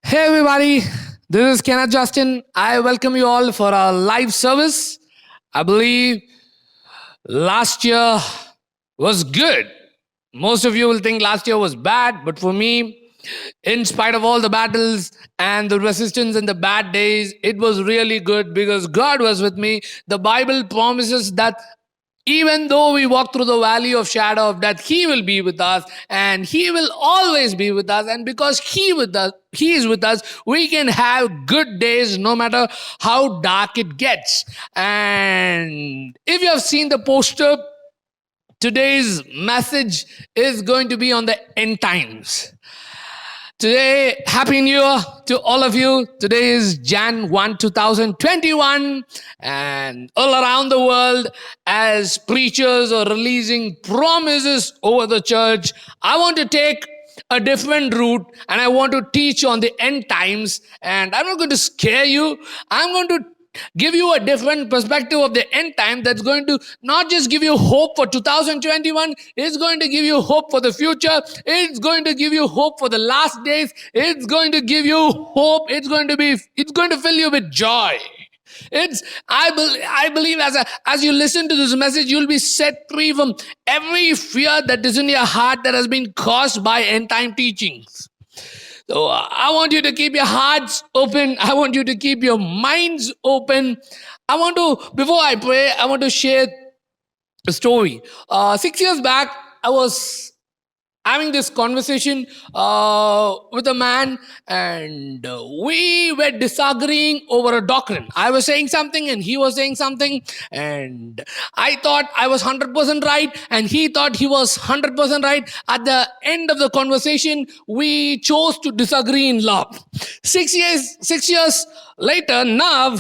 Hey everybody, this is Kenneth Justin. I welcome you all for our live service. I believe last year was good. Most of you will think last year was bad, but for me, in spite of all the battles and the resistance and the bad days, it was really good because God was with me. The Bible promises that even though we walk through the valley of shadow of death, he will be with us and he will always be with us. And because he is with us, we can have good days no matter how dark it gets. And if you have seen the poster, today's message is going to be on the end times. Today, Happy New Year to all of you. Today is Jan 1, 2021. And all around the world, as preachers are releasing promises over the church, I want to take a different route and I want to teach on the end times. And I'm not going to scare you. I'm going to give you a different perspective of the end time that's going to not just give you hope for 2021, it's going to give you hope for the future, it's going to give you hope for the last days, it's going to give you hope, it's going to fill you with joy. I believe as you listen to this message, you'll be set free from every fear that is in your heart that has been caused by end time teachings. So I want you to keep your hearts open. I want you to keep your minds open. Before I pray, I want to share a story. 6 years back, I was having this conversation with a man, and we were disagreeing over a doctrine. I was saying something and he was saying something, and I thought I was 100% right and he thought he was 100% right. At the end of the conversation, we chose to disagree in love. 6 years later, now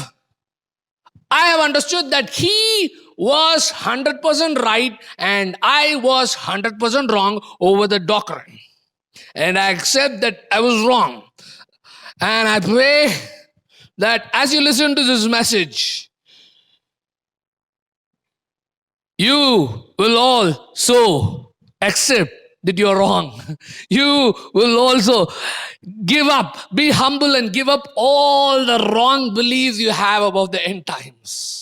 I have understood that he was 100% right and I was 100% wrong over the doctrine. And I accept that I was wrong. And I pray that as you listen to this message, you will also accept that you're wrong. You will also give up, be humble and give up all the wrong beliefs you have about the end times.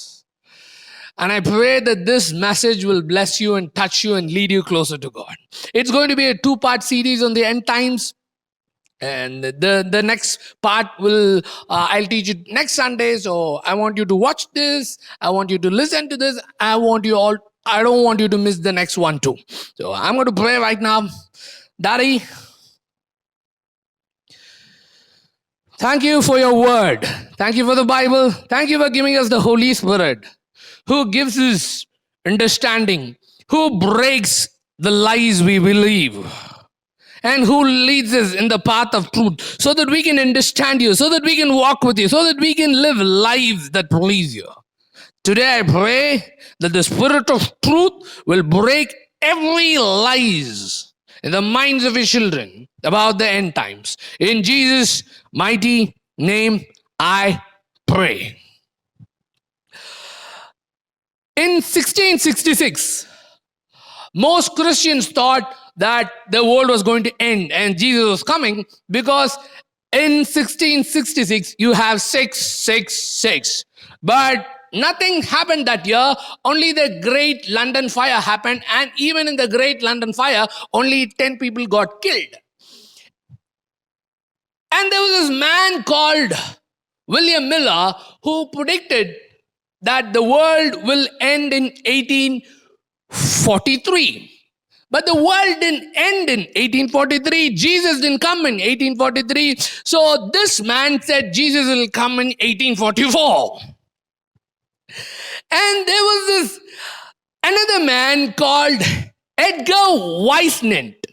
And I pray that this message will bless you and touch you and lead you closer to God. It's going to be a 2-part series on the end times. And the next part will I'll teach it next Sunday. So I want you to watch this. I want you to listen to this. I don't want you to miss the next one too. So I'm going to pray right now. Daddy, thank you for your word. Thank you for the Bible. Thank you for giving us the Holy Spirit, who gives us understanding, who breaks the lies we believe, and who leads us in the path of truth so that we can understand you, so that we can walk with you, so that we can live lives that please you. Today I pray that the Spirit of truth will break every lies in the minds of your children about the end times. In Jesus' mighty name I pray. In 1666, most Christians thought that the world was going to end and Jesus was coming, because in 1666 you have 666. But nothing happened that year. Only the Great London Fire happened, and even in the Great London Fire, only 10 people got killed. And there was this man called William Miller who predicted that the world will end in 1843. But the world didn't end in 1843. Jesus didn't come in 1843. So this man said Jesus will come in 1844. And there was another man called Edgar Whisenant.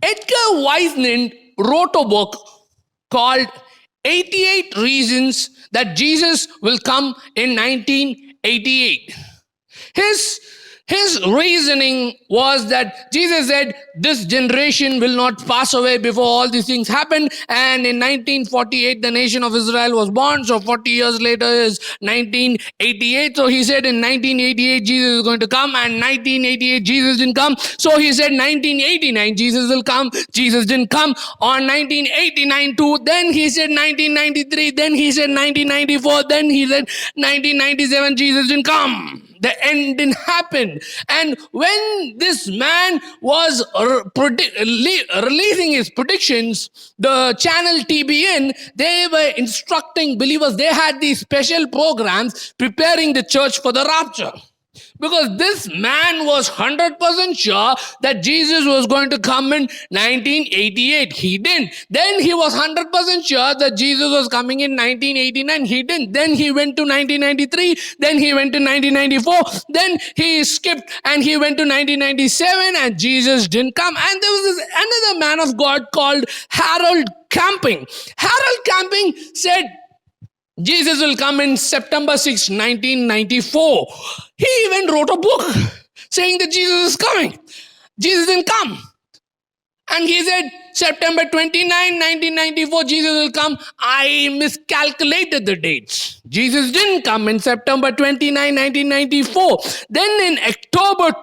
Edgar Whisenant wrote a book called 88 Reasons That Jesus Will Come in 1988. His His reasoning was that Jesus said, this generation will not pass away before all these things happen. And in 1948, the nation of Israel was born. So 40 years later is 1988. So he said in 1988, Jesus is going to come. And 1988, Jesus didn't come. So he said 1989, Jesus will come. Jesus didn't come. On 1989 too. Then he said 1993. Then he said 1994. Then he said 1997, Jesus didn't come. The end didn't happen. And when this man was releasing his predictions, the channel TBN, they were instructing believers. They had these special programs preparing the church for the rapture. Because this man was 100% sure that Jesus was going to come in 1988. He didn't. Then he was 100% sure that Jesus was coming in 1989. He didn't. Then he went to 1993. Then he went to 1994. Then he skipped and he went to 1997 and Jesus didn't come. And there was this another man of God called Harold Camping. Harold Camping said, Jesus will come in September 6, 1994. He even wrote a book saying that Jesus is coming. Jesus didn't come. And he said, September 29, 1994, Jesus will come. I miscalculated the dates. Jesus didn't come in September 29, 1994. Then in October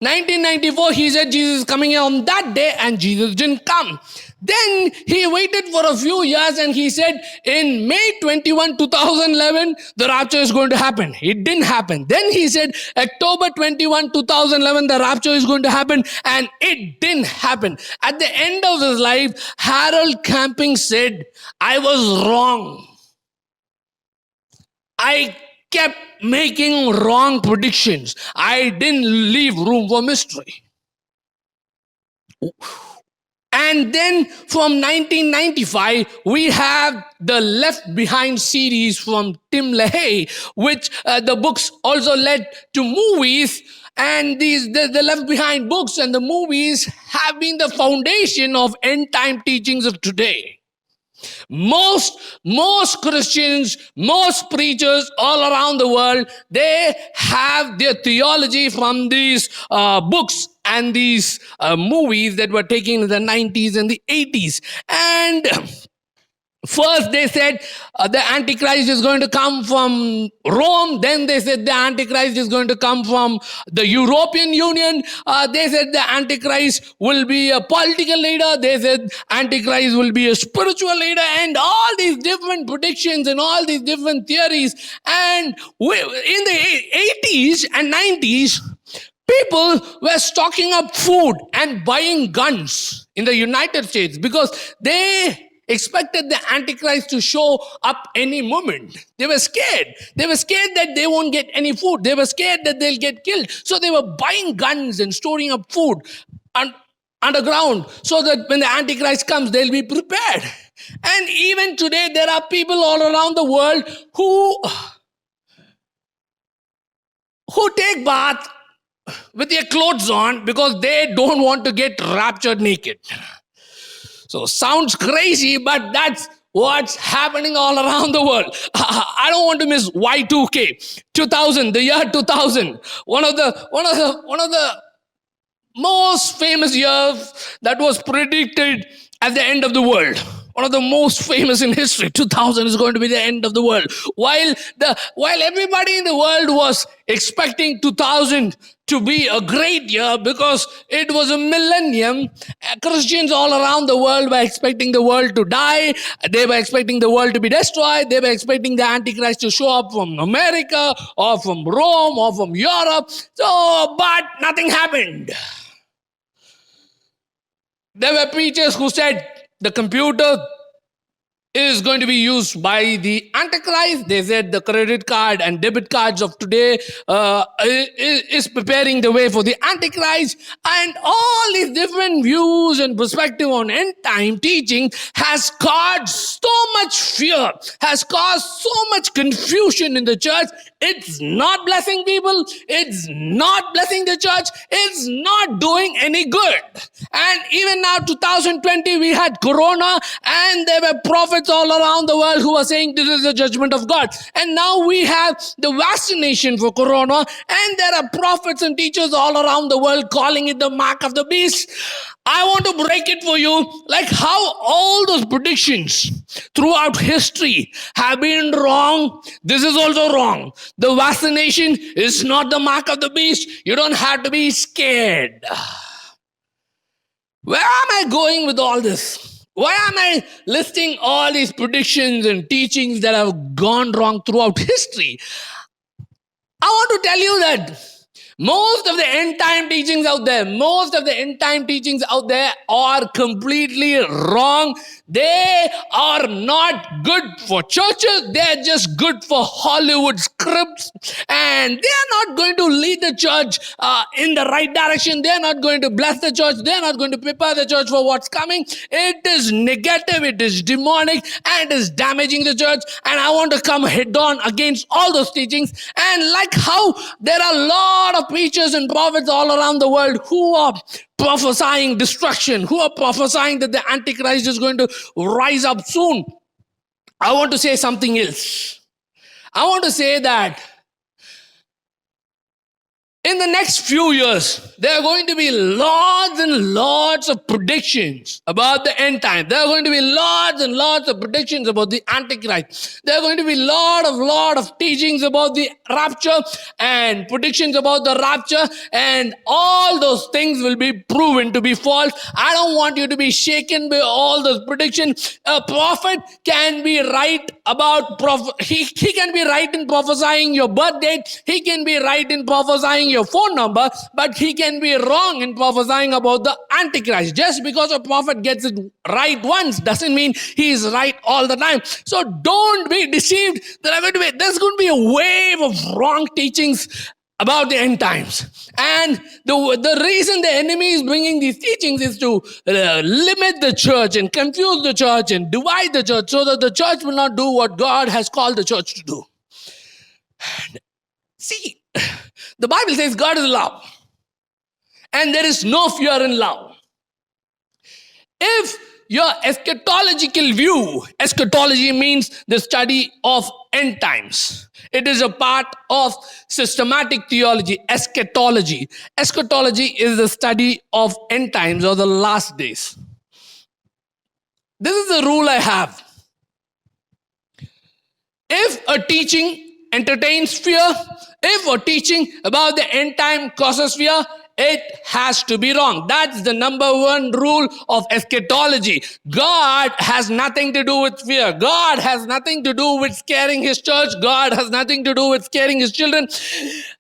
1994, he said Jesus is coming on that day and Jesus didn't come. Then he waited for a few years and he said in May 21, 2011, the rapture is going to happen. It didn't happen. Then he said October 21, 2011, the rapture is going to happen and it didn't happen. At the end of his life, Harold Camping said, I was wrong. I kept making wrong predictions. I didn't leave room for mystery. And then from 1995, we have the Left Behind series from Tim LaHaye, which the books also led to movies. And the Left Behind books and the movies have been the foundation of end time teachings of today. Most Christians, most preachers all around the world, they have their theology from these books and these movies that were taken in the 90s and the 80s. And first they said the Antichrist is going to come from Rome. Then they said the Antichrist is going to come from the European Union. They said the Antichrist will be a political leader. They said Antichrist will be a spiritual leader. And all these different predictions and all these different theories. And in the 80s and 90s, people were stocking up food and buying guns in the United States because they expected the Antichrist to show up any moment. They were scared. They were scared that they won't get any food. They were scared that they'll get killed. So they were buying guns and storing up food underground so that when the Antichrist comes, they'll be prepared. And even today, there are people all around the world who take bath with their clothes on because they don't want to get raptured naked. So sounds crazy, but that's what's happening all around the world. I don't want to miss Y2K, 2000, the year 2000, one of the most famous years that was predicted at the end of the world. One of the most famous in history. 2000 is going to be the end of the world. While everybody in the world was expecting 2000 to be a great year because it was a millennium, Christians all around the world were expecting the world to die. They were expecting the world to be destroyed. They were expecting the Antichrist to show up from America or from Rome or from Europe. But nothing happened. There were preachers who said, the computer is going to be used by the Antichrist. They said the credit card and debit cards of today is preparing the way for the Antichrist. And all these different views and perspective on end time teaching has caused so much fear, has caused so much confusion in the church. It's not blessing people. It's not blessing the church. It's not doing any good. And even now, 2020, we had Corona, and there were prophets all around the world who were saying this is the judgment of God. And now we have the vaccination for Corona, and there are prophets and teachers all around the world calling it the mark of the beast. I want to break it for you, like how all those predictions throughout history have been wrong. This is also wrong. The vaccination is not the mark of the beast. You don't have to be scared. Where am I going with all this? Why am I listing all these predictions and teachings that have gone wrong throughout history? I want to tell you that most of the end time teachings out there are completely wrong. They are not good for churches. They're just good for Hollywood scripts. And they are not going to lead the church in the right direction. They're not going to bless the church. They're not going to prepare the church for what's coming. It is negative. It is demonic. And it is damaging the church. And I want to come head on against all those teachings. And like how there are a lot of preachers and prophets all around the world who are prophesying destruction, who are prophesying that the Antichrist is going to rise up soon. I want to say something else. I want to say that in the next few years, there are going to be lots and lots of predictions about the end time. There are going to be lots and lots of predictions about the Antichrist. There are going to be lot of teachings about the rapture and predictions about the rapture, and all those things will be proven to be false. I don't want you to be shaken by all those predictions. A prophet can be right about he can be right in prophesying your birth date. He can be right in prophesying your phone number, but he can be wrong in prophesying about the Antichrist. Just because a prophet gets it right once doesn't mean he is right all the time. So don't be deceived. There's going to be a wave of wrong teachings about the end times. And the reason the enemy is bringing these teachings is to limit the church and confuse the church and divide the church so that the church will not do what God has called the church to do. See, the Bible says God is love, and there is no fear in love. If your eschatological view, eschatology means the study of end times. It is a part of systematic theology, eschatology. Eschatology is the study of end times or the last days. This is the rule I have. If a teaching entertains fear, if a teaching about the end time causes fear, it has to be wrong. That's the number one rule of eschatology. God has nothing to do with fear. God has nothing to do with scaring his church. God has nothing to do with scaring his children.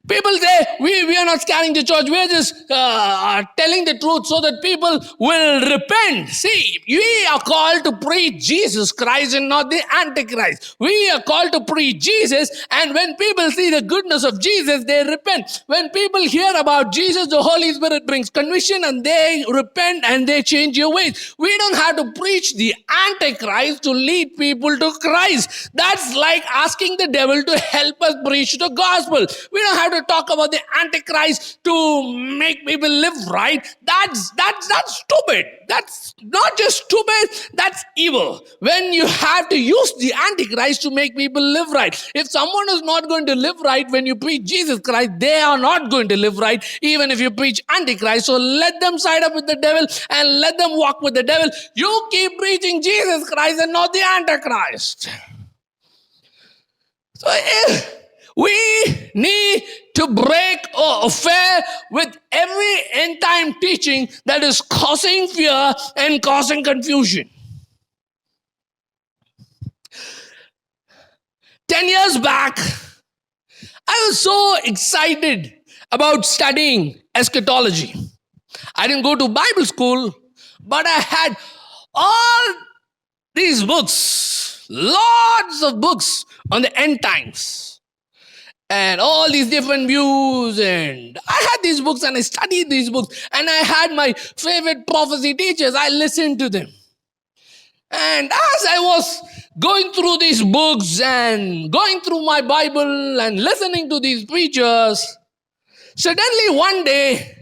People say, we are not scaring the church. We're just telling the truth so that people will repent. See, we are called to preach Jesus Christ and not the Antichrist. We are called to preach Jesus, and when people see the goodness of Jesus, they repent. When people hear about Jesus, the Holy Spirit brings conviction and they repent and they change your ways. We don't have to preach the Antichrist to lead people to Christ. That's like asking the devil to help us preach the gospel. We don't have to talk about the Antichrist to make people live right. That's stupid. That's not just stupid, that's evil. When you have to use the Antichrist to make people live right. If someone is not going to live right when you preach Jesus Christ, they are not going to live right even if you preach Antichrist. So let them side up with the devil and let them walk with the devil. You keep preaching Jesus Christ and not the Antichrist. So we need to break or affair with every end time teaching that is causing fear and causing confusion. 10 years back, I was so excited about studying eschatology. I didn't go to Bible school, but I had all these books, lots of books on the end times. And all these different views, and I had these books and I studied these books, and I had my favorite prophecy teachers. I listened to them. And as I was going through these books and going through my Bible and listening to these preachers, suddenly one day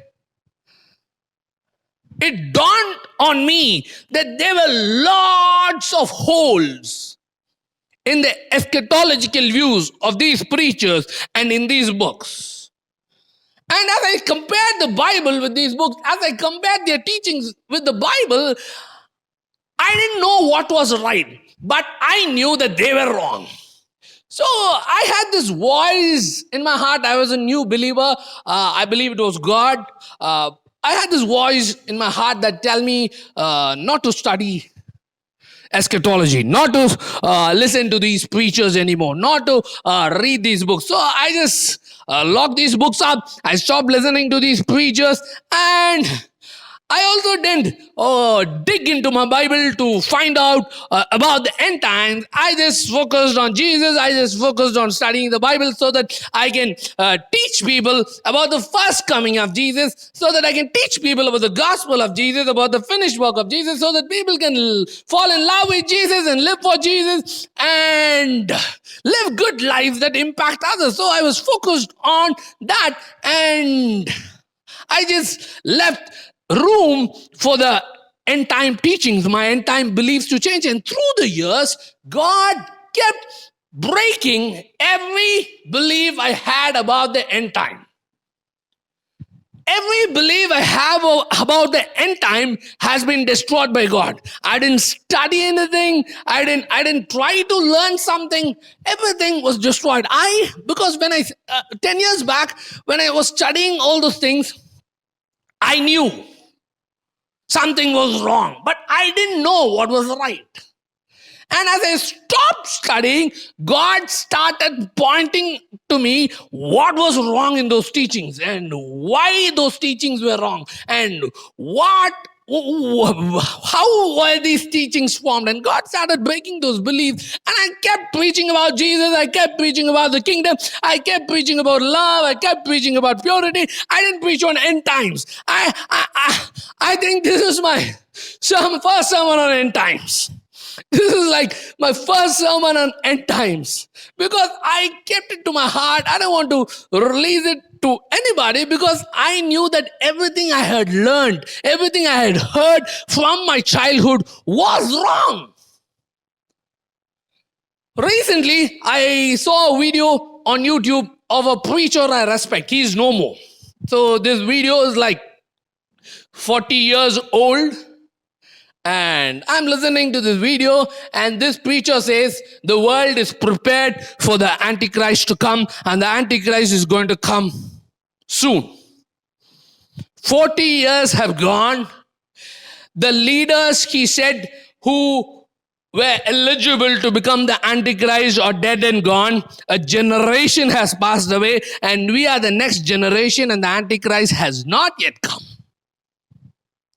it dawned on me that there were lots of holes in the eschatological views of these preachers and in these books. And as I compared the Bible with these books, as I compared their teachings with the Bible, I didn't know what was right, but I knew that they were wrong. So I had this voice in my heart. I was a new believer. I believe it was God. I had this voice in my heart that tell me not to study eschatology, not to listen to these preachers anymore, not to read these books. So I just locked these books up. I stopped listening to these preachers, and I also didn't dig into my Bible to find out about the end times. I just focused on Jesus. I just focused on studying the Bible so that I can teach people about the first coming of Jesus, so that I can teach people about the gospel of Jesus, about the finished work of Jesus, so that people can fall in love with Jesus and live for Jesus and live good lives that impact others. So I was focused on that, and I just left room for the end time teachings, my end time beliefs to change. And through the years, God kept breaking every belief I had about the end time. Every belief I have about the end time has been destroyed by God. I didn't study anything. I didn't try to learn something. Everything was destroyed. Because when 10 years back, when I was studying all those things, I knew something was wrong, but I didn't know what was right. And as I stopped studying, God started pointing to me what was wrong in those teachings and why those teachings were wrong and how were these teachings formed. And God started breaking those beliefs, and I kept preaching about Jesus. I kept preaching about the kingdom. I kept preaching about love. I kept preaching about purity. I didn't preach on end times. I think this is my first sermon on end times. This is like my first sermon on end times, because I kept it to my heart. I don't want to release it to anybody, because I knew that everything I had learned, everything I had heard from my childhood was wrong. Recently, I saw a video on YouTube of a preacher I respect. He's no more. So this video is like 40 years old. And I'm listening to this video, and this preacher says the world is prepared for the Antichrist to come, and the Antichrist is going to come soon. 40 years have gone. The leaders, he said, who were eligible to become the Antichrist are dead and gone. A generation has passed away, and we are the next generation, and the Antichrist has not yet come.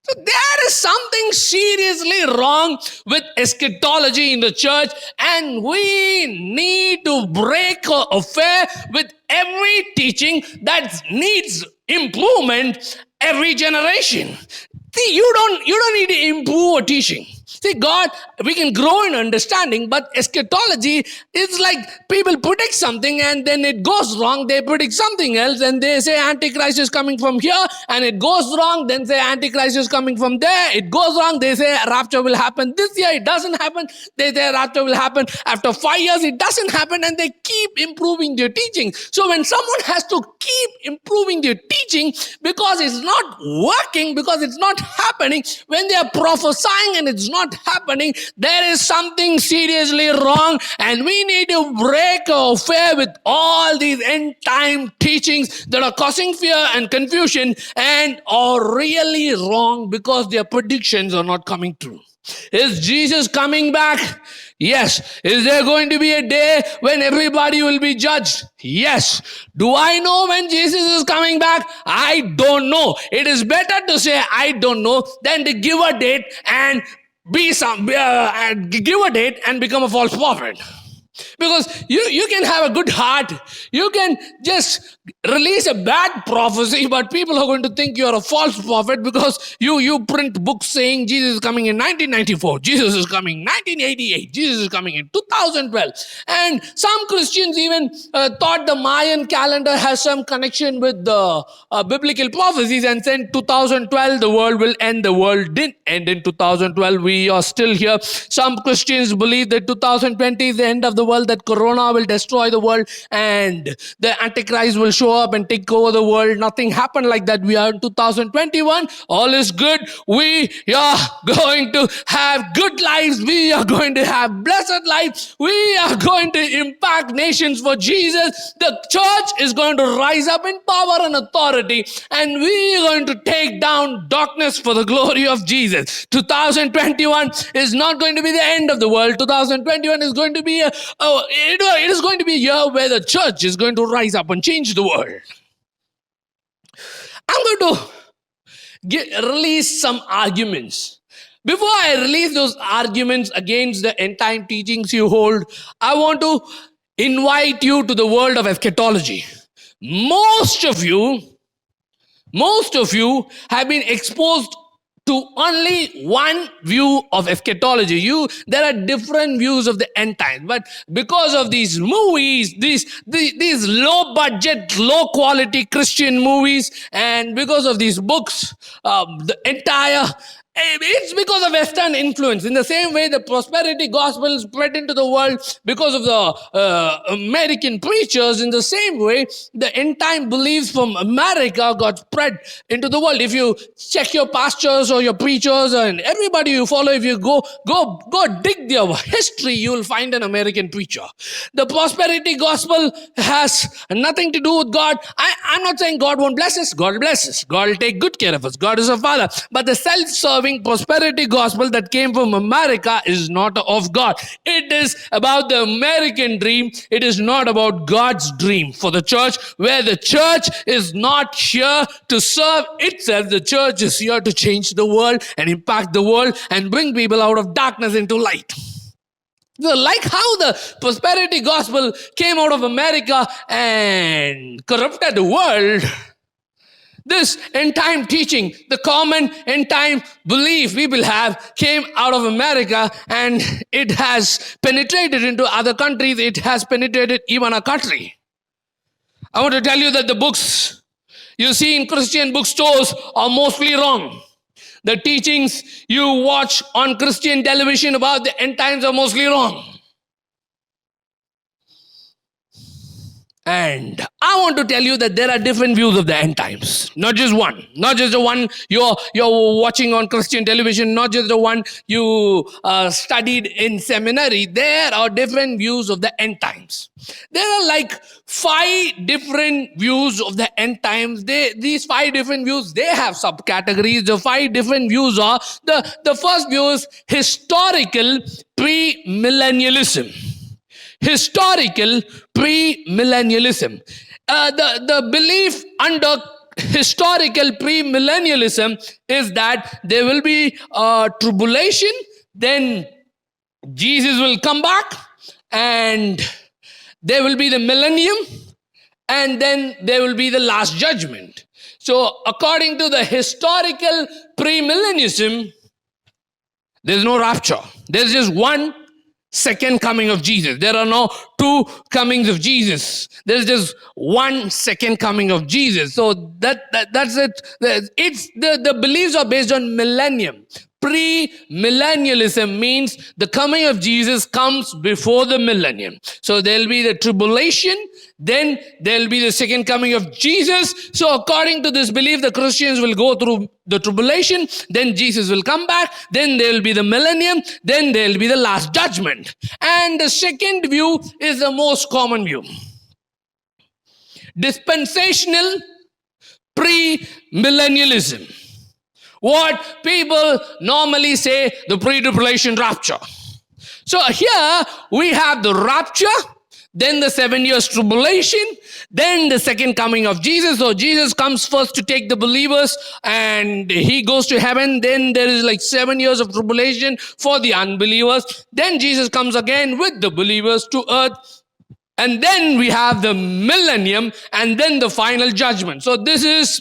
So there is something seriously wrong with eschatology in the church, and we need to break affair with every teaching that needs improvement every generation. See, you don't need to improve a teaching. See, God, we can grow in understanding, but eschatology is like people predict something and then it goes wrong. They predict something else and they say Antichrist is coming from here, and it goes wrong. Then say Antichrist is coming from there. It goes wrong. They say rapture will happen this year. It doesn't happen. They say rapture will happen after 5 years. It doesn't happen, and they keep improving their teaching. So when someone has to keep improving their teaching because it's not working, because it's not happening, when they are prophesying and it's not happening, there is something seriously wrong, and we need to break affair with all these end time teachings that are causing fear and confusion and are really wrong because their predictions are not coming true. Is Jesus coming back? Yes. Is there going to be a day when everybody will be judged? Yes. Do I know when Jesus is coming back? I don't know. It is better to say I don't know than to give a date and give a date and become a false prophet. Because you can have a good heart, you can just release a bad prophecy, but people are going to think you're a false prophet because you print books saying Jesus is coming in 1994, Jesus is coming 1988, Jesus is coming in 2012. And some Christians even thought the Mayan calendar has some connection with the biblical prophecies and said 2012 the world will end. The world didn't end in 2012. We are still here. Some Christians believe that 2020 is the end of the world, that Corona will destroy the world and the Antichrist will show up and take over the world. Nothing happened like that. We are in 2021. All is good. We are going to have good lives. We are going to have blessed lives. We are going to impact nations for Jesus. The church is going to rise up in power and authority, and we are going to take down darkness for the glory of Jesus. 2021 is not going to be the end of the world. 2021 is going to be it is going to be a year where the church is going to rise up and change the world. I'm going to release some arguments. Before I release those arguments against the end time teachings you hold, I want to invite you to the world of eschatology. Most of you have been exposed to only one view of eschatology. There are different views of the end times, but because of these movies, these low budget, low quality Christian movies, and because of these books, it's because of Western influence. In the same way the prosperity gospel spread into the world because of the American preachers, in the same way the end time beliefs from America got spread into the world. If you check your pastors or your preachers and everybody you follow, if you go dig their history, you will find an American preacher. The prosperity gospel has nothing to do with God. I'm not saying God won't bless us. God will bless us. God will take good care of us. God is a father. But the self-serving prosperity gospel that came from America is not of God. It is about the American dream. It is not about God's dream for the church, where the church is not here to serve itself. The church is here to change the world and impact the world and bring people out of darkness into light. So like how the prosperity gospel came out of America and corrupted the world, this end time teaching, the common end time belief people have, came out of America, and it has penetrated into other countries. It has penetrated even our country. I want to tell you that the books you see in Christian bookstores are mostly wrong. The teachings you watch on Christian television about the end times are mostly wrong. And I want to tell you that there are different views of the end times. Not just one. Not just the one you're watching on Christian television. Not just the one you studied in seminary. There are different views of the end times. There are like 5 different views of the end times. These 5 different views, they have subcategories. The 5 different views are, the first view is historical premillennialism. Historical premillennialism. The belief under historical premillennialism is that there will be a tribulation, then Jesus will come back, and there will be the millennium, and then there will be the last judgment. So according to the historical premillennialism, there's no rapture. There's just one second coming of Jesus. There are no 2 comings of Jesus. There's just one second coming of Jesus. So that's it. It's the beliefs are based on millennium. Premillennialism means the coming of Jesus comes before the millennium. So there'll be the tribulation, then there'll be the second coming of Jesus. So according to this belief, the Christians will go through the tribulation, then Jesus will come back, then there'll be the millennium, then there'll be the last judgment. And the second view is the most common view. Dispensational premillennialism. What people normally say, the pre-tribulation rapture. So here we have the rapture, then the 7 years tribulation, then the second coming of Jesus. So Jesus comes first to take the believers and he goes to heaven. Then there is like 7 years of tribulation for the unbelievers. Then Jesus comes again with the believers to earth. And then we have the millennium and then the final judgment. So this is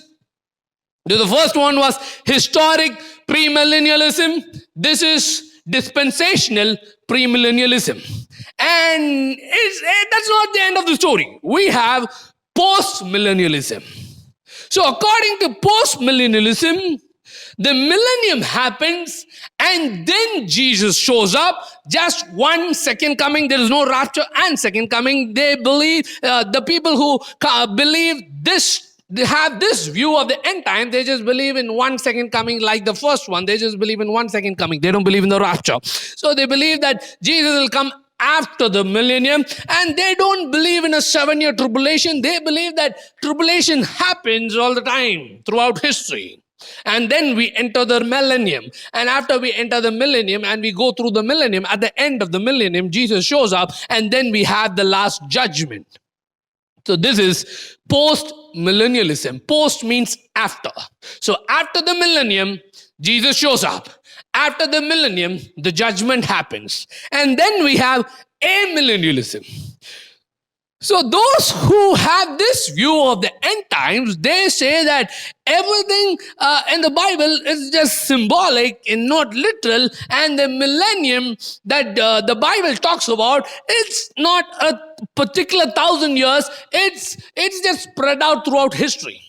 the first one was historic premillennialism. This is dispensational premillennialism. And that's not the end of the story. We have post-millennialism. So according to post-millennialism, the millennium happens and then Jesus shows up. Just one second coming. There is no rapture and second coming. They believe, the people who believe this, they have this view of the end time. They just believe in one second coming like the first one. They just believe in one second coming. They don't believe in the rapture. So they believe that Jesus will come after the millennium, and they don't believe in a 7-year tribulation. They believe that tribulation happens all the time throughout history. And then we enter the millennium. And after we enter the millennium and we go through the millennium, at the end of the millennium, Jesus shows up, and then we have the last judgment. So this is post-millennialism. Post means after. So after the millennium, Jesus shows up. After the millennium, the judgment happens. And then we have amillennialism. So those who have this view of the end times, they say that everything in the Bible is just symbolic and not literal. And the millennium that the Bible talks about, it's not a particular 1,000 years. It's just spread out throughout history.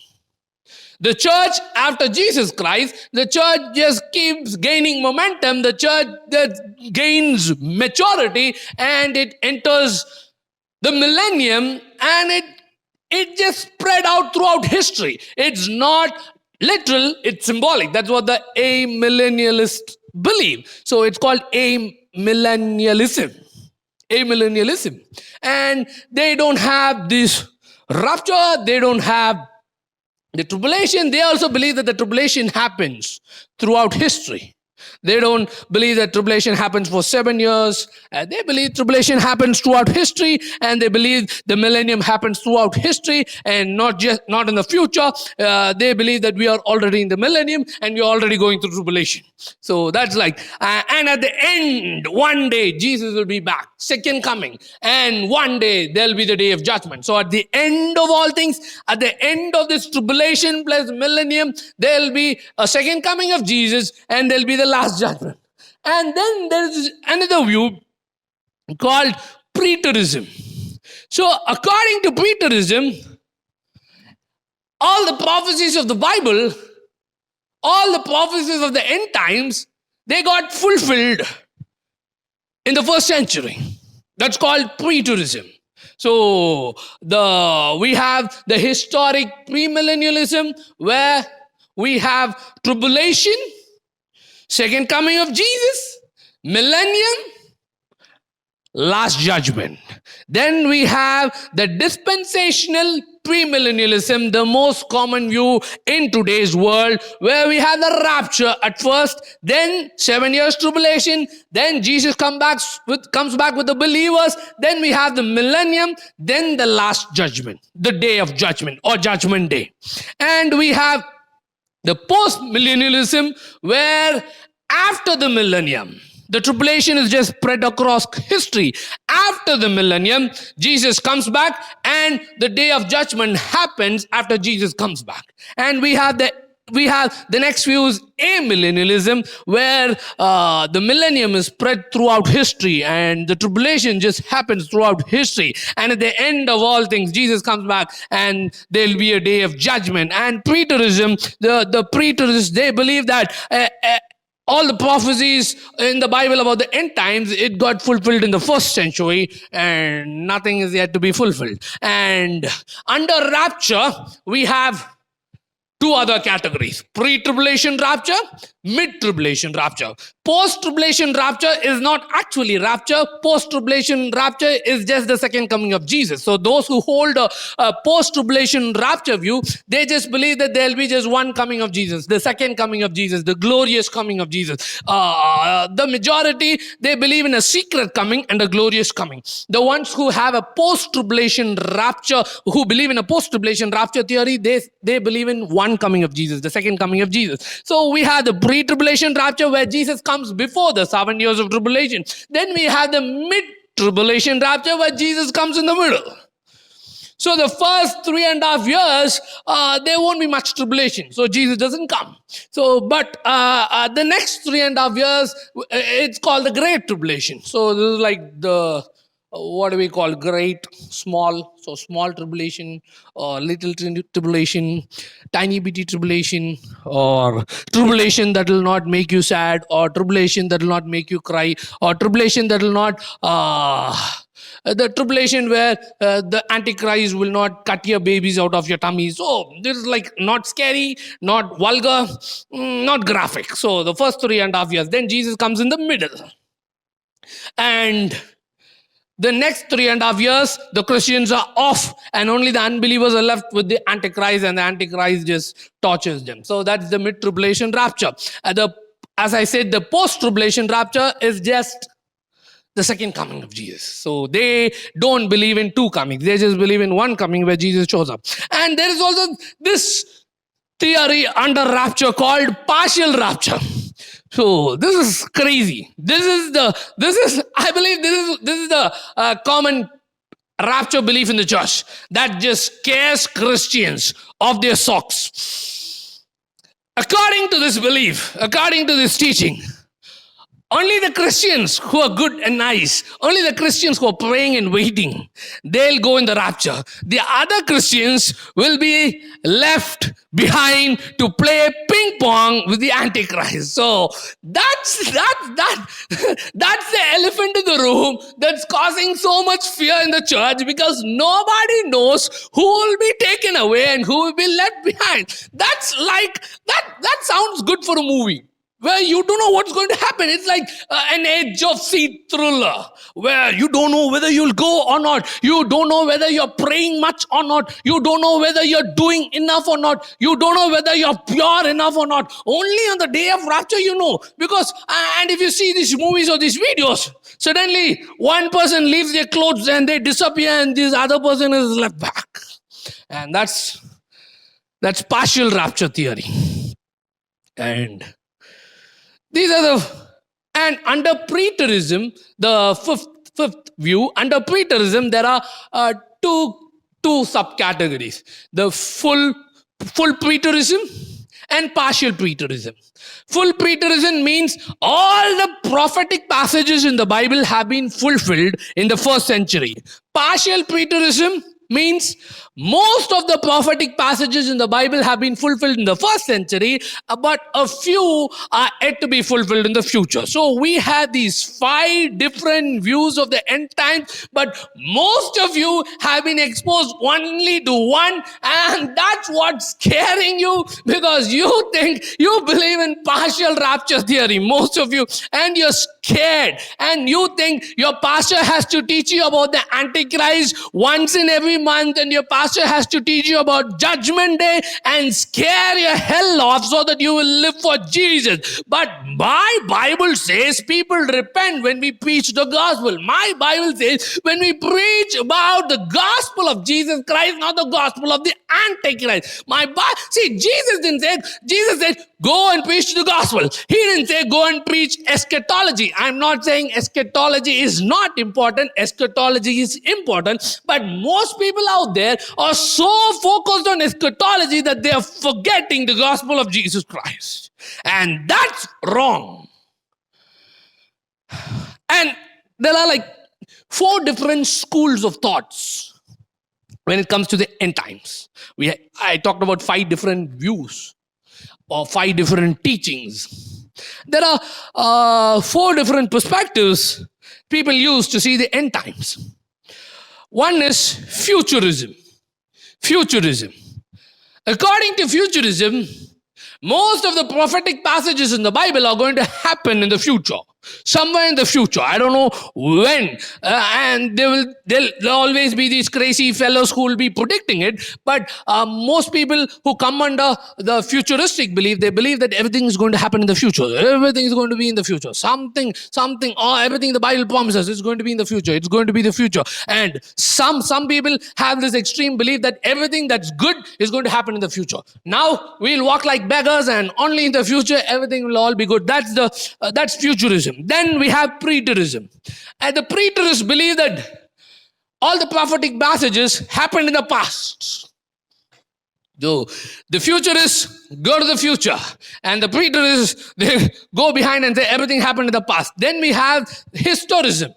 The church after Jesus Christ, the church just keeps gaining momentum. The church that gains maturity and it enters the millennium, and it just spread out throughout history. It's not literal, it's symbolic. That's what the amillennialists believe. So it's called amillennialism. Amillennialism. And they don't have this rapture, they don't have the tribulation. They also believe that the tribulation happens throughout history. They don't believe that tribulation happens for 7 years. They believe tribulation happens throughout history, and they believe the millennium happens throughout history and not in the future. They believe that we are already in the millennium and we are already going through tribulation. So that's like, and at the end, one day Jesus will be back, second coming, and one day there'll be the day of judgment. So at the end of all things, at the end of this tribulation plus millennium, there'll be a second coming of Jesus, and there'll be the last judgment. And then there's another view called preterism. So according to preterism, all the prophecies of the Bible, all the prophecies of the end times, they got fulfilled in the first century. That's called preterism. So we have the historic premillennialism, where we have tribulation, second coming of Jesus, millennium, last judgment. Then we have the dispensational premillennialism, the most common view in today's world, where we have the rapture at first, then 7 years tribulation, then Jesus comes back with the believers, then we have the millennium, then the last judgment, the day of judgment or judgment day. And we have the post-millennialism, where after the millennium, the tribulation is just spread across history. After the millennium, Jesus comes back, and the day of judgment happens after Jesus comes back. And we have the next view is amillennialism, where the millennium is spread throughout history and the tribulation just happens throughout history. And at the end of all things, Jesus comes back and there'll be a day of judgment. And preterism, the preterists, they believe that all the prophecies in the Bible about the end times, it got fulfilled in the first century, and nothing is yet to be fulfilled. And under rapture, we have two other categories: pre-tribulation rapture, mid-tribulation rapture. Post-tribulation rapture is not actually rapture. Post-tribulation rapture is just the second coming of Jesus. So those who hold a post-tribulation rapture view, they just believe that there'll be just one coming of Jesus, the second coming of Jesus, the glorious coming of Jesus. The majority, they believe in a secret coming and a glorious coming. The ones who have a post-tribulation rapture, who believe in a post-tribulation rapture theory, they believe in one coming of Jesus, the second coming of Jesus. So we have the pre-tribulation rapture where Jesus comes before the 7 years of tribulation. Then we have the mid-tribulation rapture where Jesus comes in the middle. So the first 3.5 years, there won't be much tribulation. So Jesus doesn't come. So, but the next 3.5 years, it's called the Great Tribulation. So this is like the, what do we call great, small? So small tribulation, or little tribulation, tiny bitty tribulation, or tribulation that will not make you sad, or tribulation that will not make you cry, or tribulation that will not... the tribulation where the Antichrist will not cut your babies out of your tummy. So this is like not scary, not vulgar, not graphic. So the first 3.5 years, then Jesus comes in the middle. And the next 3.5 years, the Christians are off, and only the unbelievers are left with the Antichrist, and the Antichrist just tortures them. So that's the mid-tribulation rapture. As I said, the post-tribulation rapture is just the second coming of Jesus. So they don't believe in two comings. They just believe in one coming where Jesus shows up. And there is also this theory under rapture called partial rapture. So this is crazy. I believe this is the common rapture belief in the church that just scares Christians off their socks. According to this belief, according to this teaching, only the Christians who are good and nice, only the Christians who are praying and waiting, they'll go in the rapture. The other Christians will be left behind to play ping pong with the Antichrist. So that's the elephant in the room that's causing so much fear in the church, because nobody knows who will be taken away and who will be left behind. That's like, that sounds good for a movie, where you don't know what's going to happen. It's like an edge of seat thriller, where you don't know whether you'll go or not. You don't know whether you're praying much or not. You don't know whether you're doing enough or not. You don't know whether you're pure enough or not. Only on the day of rapture you know. Because, and if you see these movies or these videos, suddenly one person leaves their clothes and they disappear, and this other person is left back. And that's partial rapture theory. And these are and under preterism, the fifth view, under preterism, there are two subcategories: the full preterism and partial preterism. Full preterism means all the prophetic passages in the Bible have been fulfilled in the first century. Partial preterism means most of the prophetic passages in the Bible have been fulfilled in the first century, but a few are yet to be fulfilled in the future. So we have these 5 different views of the end times, but most of you have been exposed only to one, and that's what's scaring you, because you think you believe in partial rapture theory, most of you, and you're scared, and you think your pastor has to teach you about the Antichrist once in every month, and your pastor has to teach you about Judgment Day and scare your hell off so that you will live for Jesus. But my Bible says people repent when we preach the gospel. My Bible says when we preach about the gospel of Jesus Christ, not the gospel of the Antichrist. Jesus said, go and preach the gospel. He didn't say go and preach eschatology. I'm not saying eschatology is not important. Eschatology is important. But most people out there are so focused on eschatology that they are forgetting the gospel of Jesus Christ. And that's wrong. And there are like 4 different schools of thoughts when it comes to the end times. I talked about 5 different views or 5 different teachings. There are 4 different perspectives people use to see the end times. One is futurism. Futurism. According to futurism, Most of the prophetic passages in the Bible are going to happen in the future, somewhere in the future. I don't know when, and there'll always be these crazy fellows who will be predicting it. But most people who come under the futuristic belief, they believe that everything is going to happen in the future. Everything is going to be in the future. Something, or everything the Bible promises is going to be in the future. It's going to be the future. And some people have this extreme belief that everything that's good is going to happen in the future. Now we'll walk like beggars, and only in the future everything will all be good. That's futurism. Then we have preterism, and the preterists believe that all the prophetic passages happened in the past. So the futurists go to the future, and the preterists, they go behind and say everything happened in the past. Then we have historicism.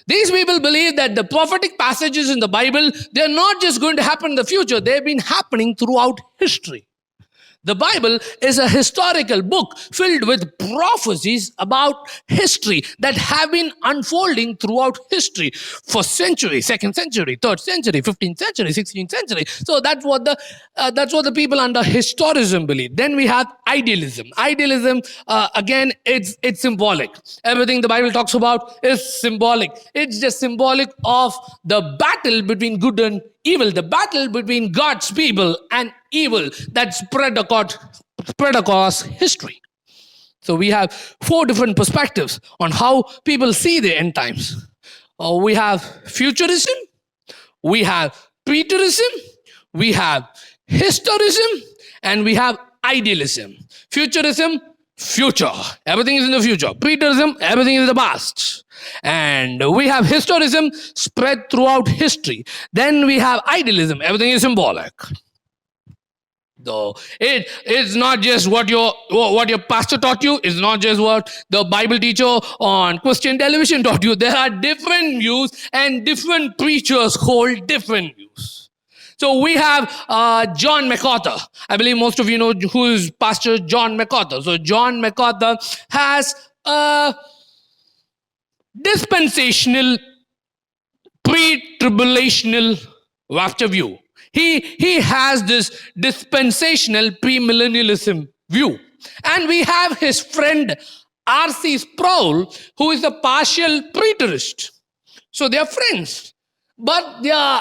These people believe that the prophetic passages in the Bible, they're not just going to happen in the future, they've been happening throughout history. The Bible is a historical book filled with prophecies about history that have been unfolding throughout history for centuries, 2nd century, 3rd century, 15th century, 16th century. So that's what the people under historicism believe. Then we have idealism. Idealism, again, it's symbolic. Everything the Bible talks about is symbolic. It's just symbolic of the battle between good and evil, the battle between God's people and evil that spread across history. So we have 4 different perspectives on how people see the end times. We have futurism, we have preterism, we have historicism, and we have idealism. Futurism, future. Everything is in the future. Preterism, everything is in the past. And we have historicism spread throughout history. Then we have idealism. Everything is symbolic. So it's not just what your pastor taught you. It's not just what the Bible teacher on Christian television taught you. There are different views, and different preachers hold different views. So we have John MacArthur. I believe most of you know who is Pastor John MacArthur. So John MacArthur has a dispensational, pre-tribulational rapture view. He has this dispensational premillennialism view. And we have his friend R.C. Sproul, who is a partial preterist. So they are friends, but their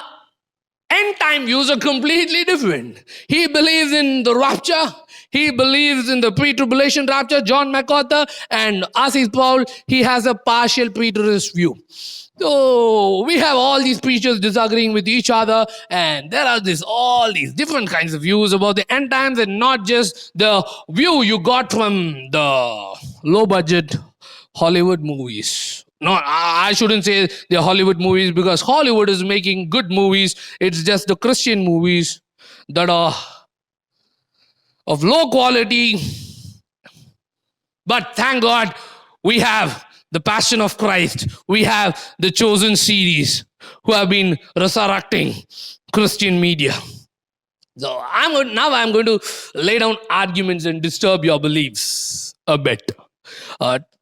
end time views are completely different. He believes in the rapture. He believes in the pre-tribulation rapture, John MacArthur, and R.C. Sproul, he has a partial preterist view. So we have all these preachers disagreeing with each other, and there are all these different kinds of views about the end times, and not just the view you got from the low-budget Hollywood movies. No, I shouldn't say the Hollywood movies, because Hollywood is making good movies. It's just the Christian movies that are of low quality. But thank God we have the Passion of Christ. We have the Chosen series who have been resurrecting Christian media. So I'm going to lay down arguments and disturb your beliefs a bit.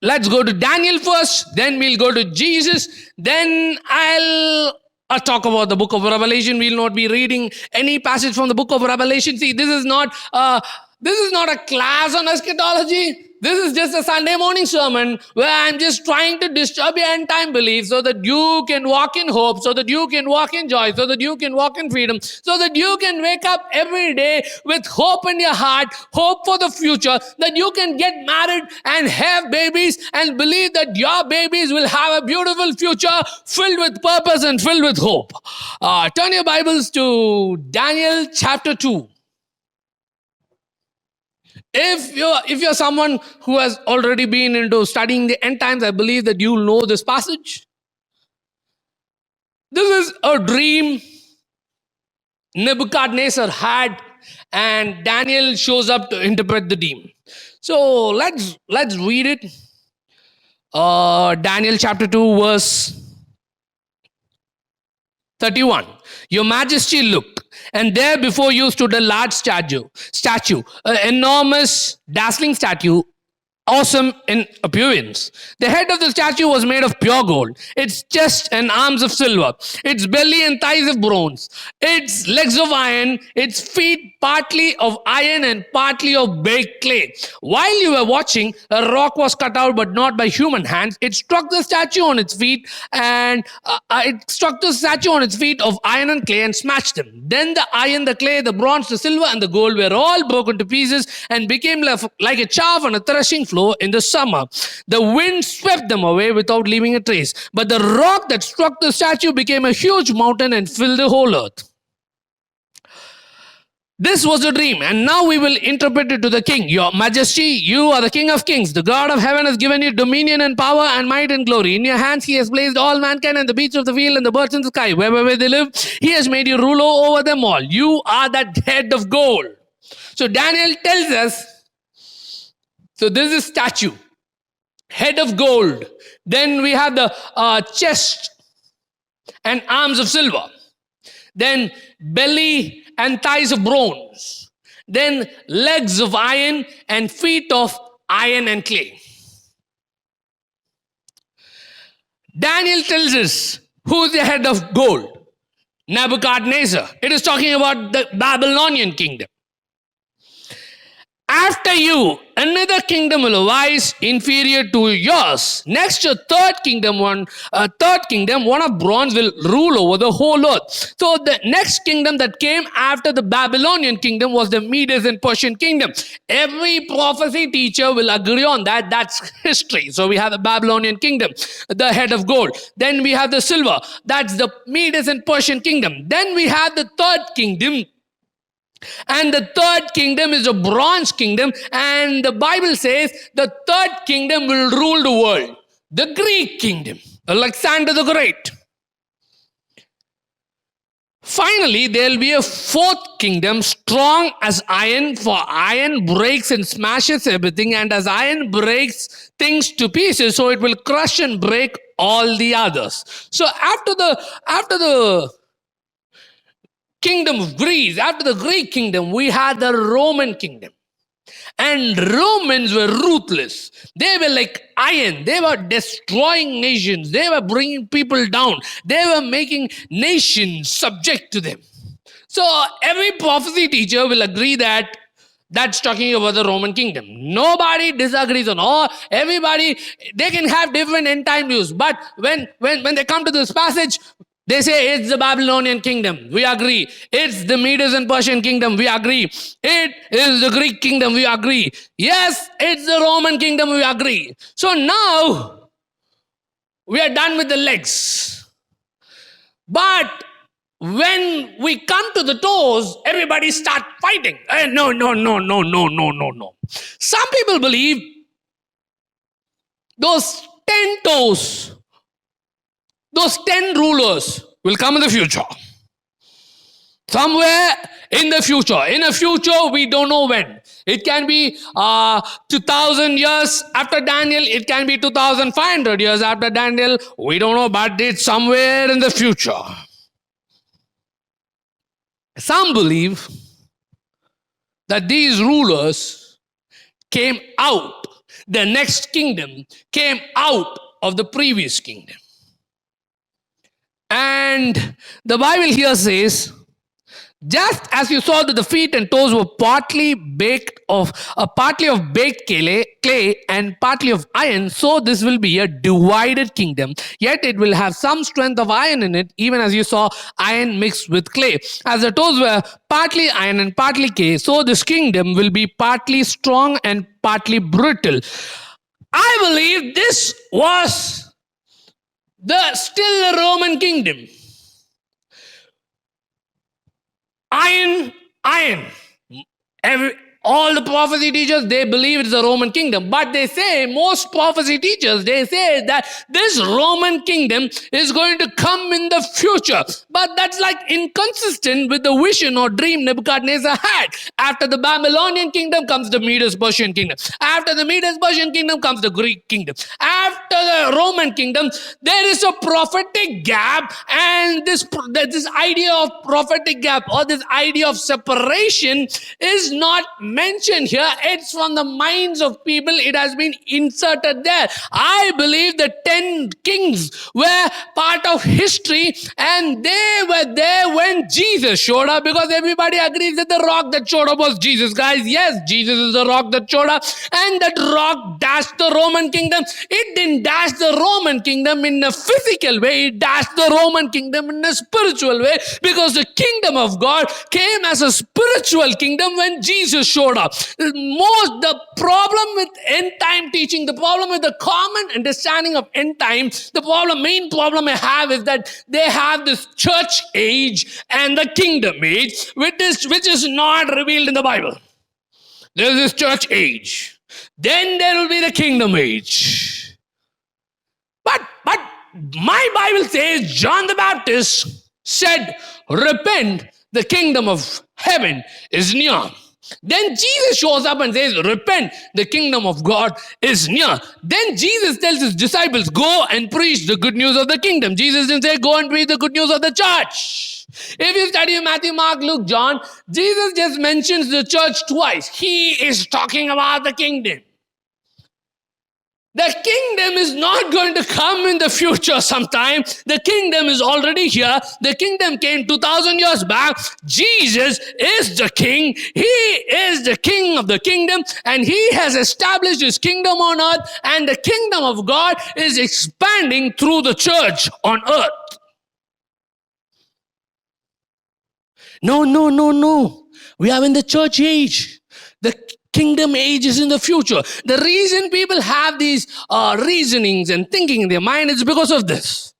Let's go to Daniel first, then we'll go to Jesus, then I'll talk about the book of Revelation. We'll not be reading any passage from the book of Revelation. See, this is not a class on eschatology. This is just a Sunday morning sermon where I'm just trying to disturb your end time beliefs so that you can walk in hope, so that you can walk in joy, so that you can walk in freedom, so that you can wake up every day with hope in your heart, hope for the future, that you can get married and have babies and believe that your babies will have a beautiful future filled with purpose and filled with hope. Turn your Bibles to Daniel chapter 2. If you're someone who has already been into studying the end times, I believe that you'll know this passage. This is a dream Nebuchadnezzar had, and Daniel shows up to interpret the dream. So let's read it. Daniel chapter 2, verse 31. Your Majesty looked, and there before you stood a large statue, an enormous, dazzling statue awesome in appearance. The head of the statue was made of pure gold, its chest and arms of silver, its belly and thighs of bronze, its legs of iron, its feet partly of iron and partly of baked clay. While you were watching, a rock was cut out, but not by human hands. It struck the statue on its feet, and it struck the statue on its feet of iron and clay and smashed them. Then the iron, the clay, the bronze, the silver, and the gold were all broken to pieces and became like a chaff on a threshing floor in the summer. The wind swept them away without leaving a trace. But the rock that struck the statue became a huge mountain and filled the whole earth. This was a dream, and now we will interpret it to the king. Your majesty, you are the king of kings. The God of heaven has given you dominion and power and might and glory. In your hands he has placed all mankind and the beasts of the field and the birds in the sky. Wherever they live, he has made you ruler over them all. You are that head of gold. So Daniel tells us, so this is statue, head of gold. Then we have the chest and arms of silver. Then belly and thighs of bronze. Then legs of iron and feet of iron and clay. Daniel tells us who's the head of gold. Nebuchadnezzar. It is talking about the Babylonian kingdom. After you, another kingdom will arise inferior to yours. Next, a third kingdom, one of bronze, will rule over the whole earth. So the next kingdom that came after the Babylonian kingdom was the Medes and Persian kingdom. Every prophecy teacher will agree on that. That's history. So we have the Babylonian kingdom, the head of gold. Then we have the silver. That's the Medes and Persian kingdom. Then we have the third kingdom. And the third kingdom is a bronze kingdom, and the Bible says the third kingdom will rule the world. The Greek kingdom, Alexander the Great. Finally, there will be a fourth kingdom, strong as iron, for iron breaks and smashes everything, and as iron breaks things to pieces, so it will crush and break all the others. So after the kingdom of Greece, after the Greek kingdom, we had the Roman kingdom. And Romans were ruthless. They were like iron. They were destroying nations. They were bringing people down. They were making nations subject to them. So every prophecy teacher will agree that that's talking about the Roman kingdom. Nobody disagrees on all. Everybody, they can have different end time views. But when they come to this passage, they say it's the Babylonian kingdom. We agree. It's the Medes and Persian kingdom. We agree. It is the Greek kingdom. We agree. Yes, it's the Roman kingdom. We agree. So now we are done with the legs. But when we come to the toes, everybody start fighting. No. Some people believe those 10 toes, those 10 rulers will come in the future. Somewhere in the future. In a future, we don't know when. It can be 2,000 years after Daniel. It can be 2,500 years after Daniel. We don't know, but it's somewhere in the future. Some believe that these rulers came out. The next kingdom came out of the previous kingdom. And the Bible here says, just as you saw that the feet and toes were partly of baked clay and partly of iron, so this will be a divided kingdom. Yet it will have some strength of iron in it, even as you saw iron mixed with clay. As the toes were partly iron and partly clay, so this kingdom will be partly strong and partly brittle. I believe this was still the Roman kingdom. Iron. All the prophecy teachers, they believe it's the Roman kingdom. But they say, most prophecy teachers, they say that this Roman kingdom is going to come in the future. But that's like inconsistent with the vision or dream Nebuchadnezzar had. After the Babylonian kingdom comes the Medes-Persian kingdom. After the Medes-Persian kingdom comes the Greek kingdom. After the Roman kingdom, there is a prophetic gap. And this idea of prophetic gap or this idea of separation is not mentioned here. It's from the minds of people. It has been inserted there. I believe the 10 kings were part of history, and they were there when Jesus showed up, because everybody agrees that the rock that showed up was Jesus. Guys, yes, Jesus is the rock that showed up, and that rock dashed the Roman kingdom. It didn't dash the Roman kingdom in a physical way, it dashed the Roman kingdom in a spiritual way, because the kingdom of God came as a spiritual kingdom when Jesus showed up. The problem with end time teaching, the problem with the common understanding of end time, main problem I have is that they have this church age and the kingdom age, which is not revealed in the Bible. There is this church age, then there will be the kingdom age. But my Bible says John the Baptist said, repent, the kingdom of heaven is near. Then Jesus shows up and says, repent, the kingdom of God is near. Then Jesus tells his disciples, go and preach the good news of the kingdom. Jesus didn't say, go and preach the good news of the church. If you study Matthew, Mark, Luke, John, Jesus just mentions the church twice. He is talking about the kingdom. The kingdom is not going to come in the future sometime. The kingdom is already here. The kingdom came 2,000 years back. Jesus is the king. He is the king of the kingdom, and he has established his kingdom on earth, and the kingdom of God is expanding through the church on earth. No. We are in the church age. The kingdom age is in the future. The reason people have these reasonings and thinking in their mind is because of this.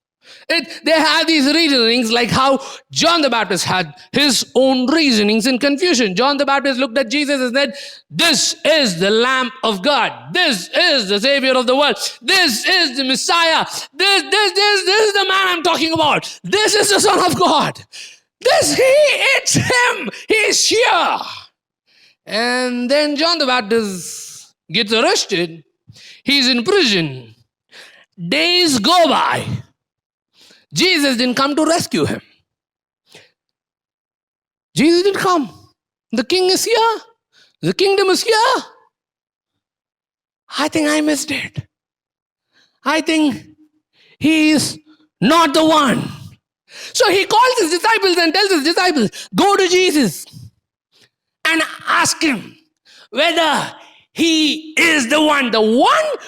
They have these reasonings like how John the Baptist had his own reasonings in confusion. John the Baptist looked at Jesus and said, this is the Lamb of God. This is the Savior of the world. This is the Messiah. This is the man I'm talking about. This is the Son of God. It's him. He's here. And then John the Baptist gets arrested. He's in prison. Days go by. Jesus didn't come to rescue him. Jesus didn't come. The king is here. The kingdom is here. I think I missed it. I think he is not the one. So he calls his disciples and tells his disciples, go to Jesus and ask him whether he is the one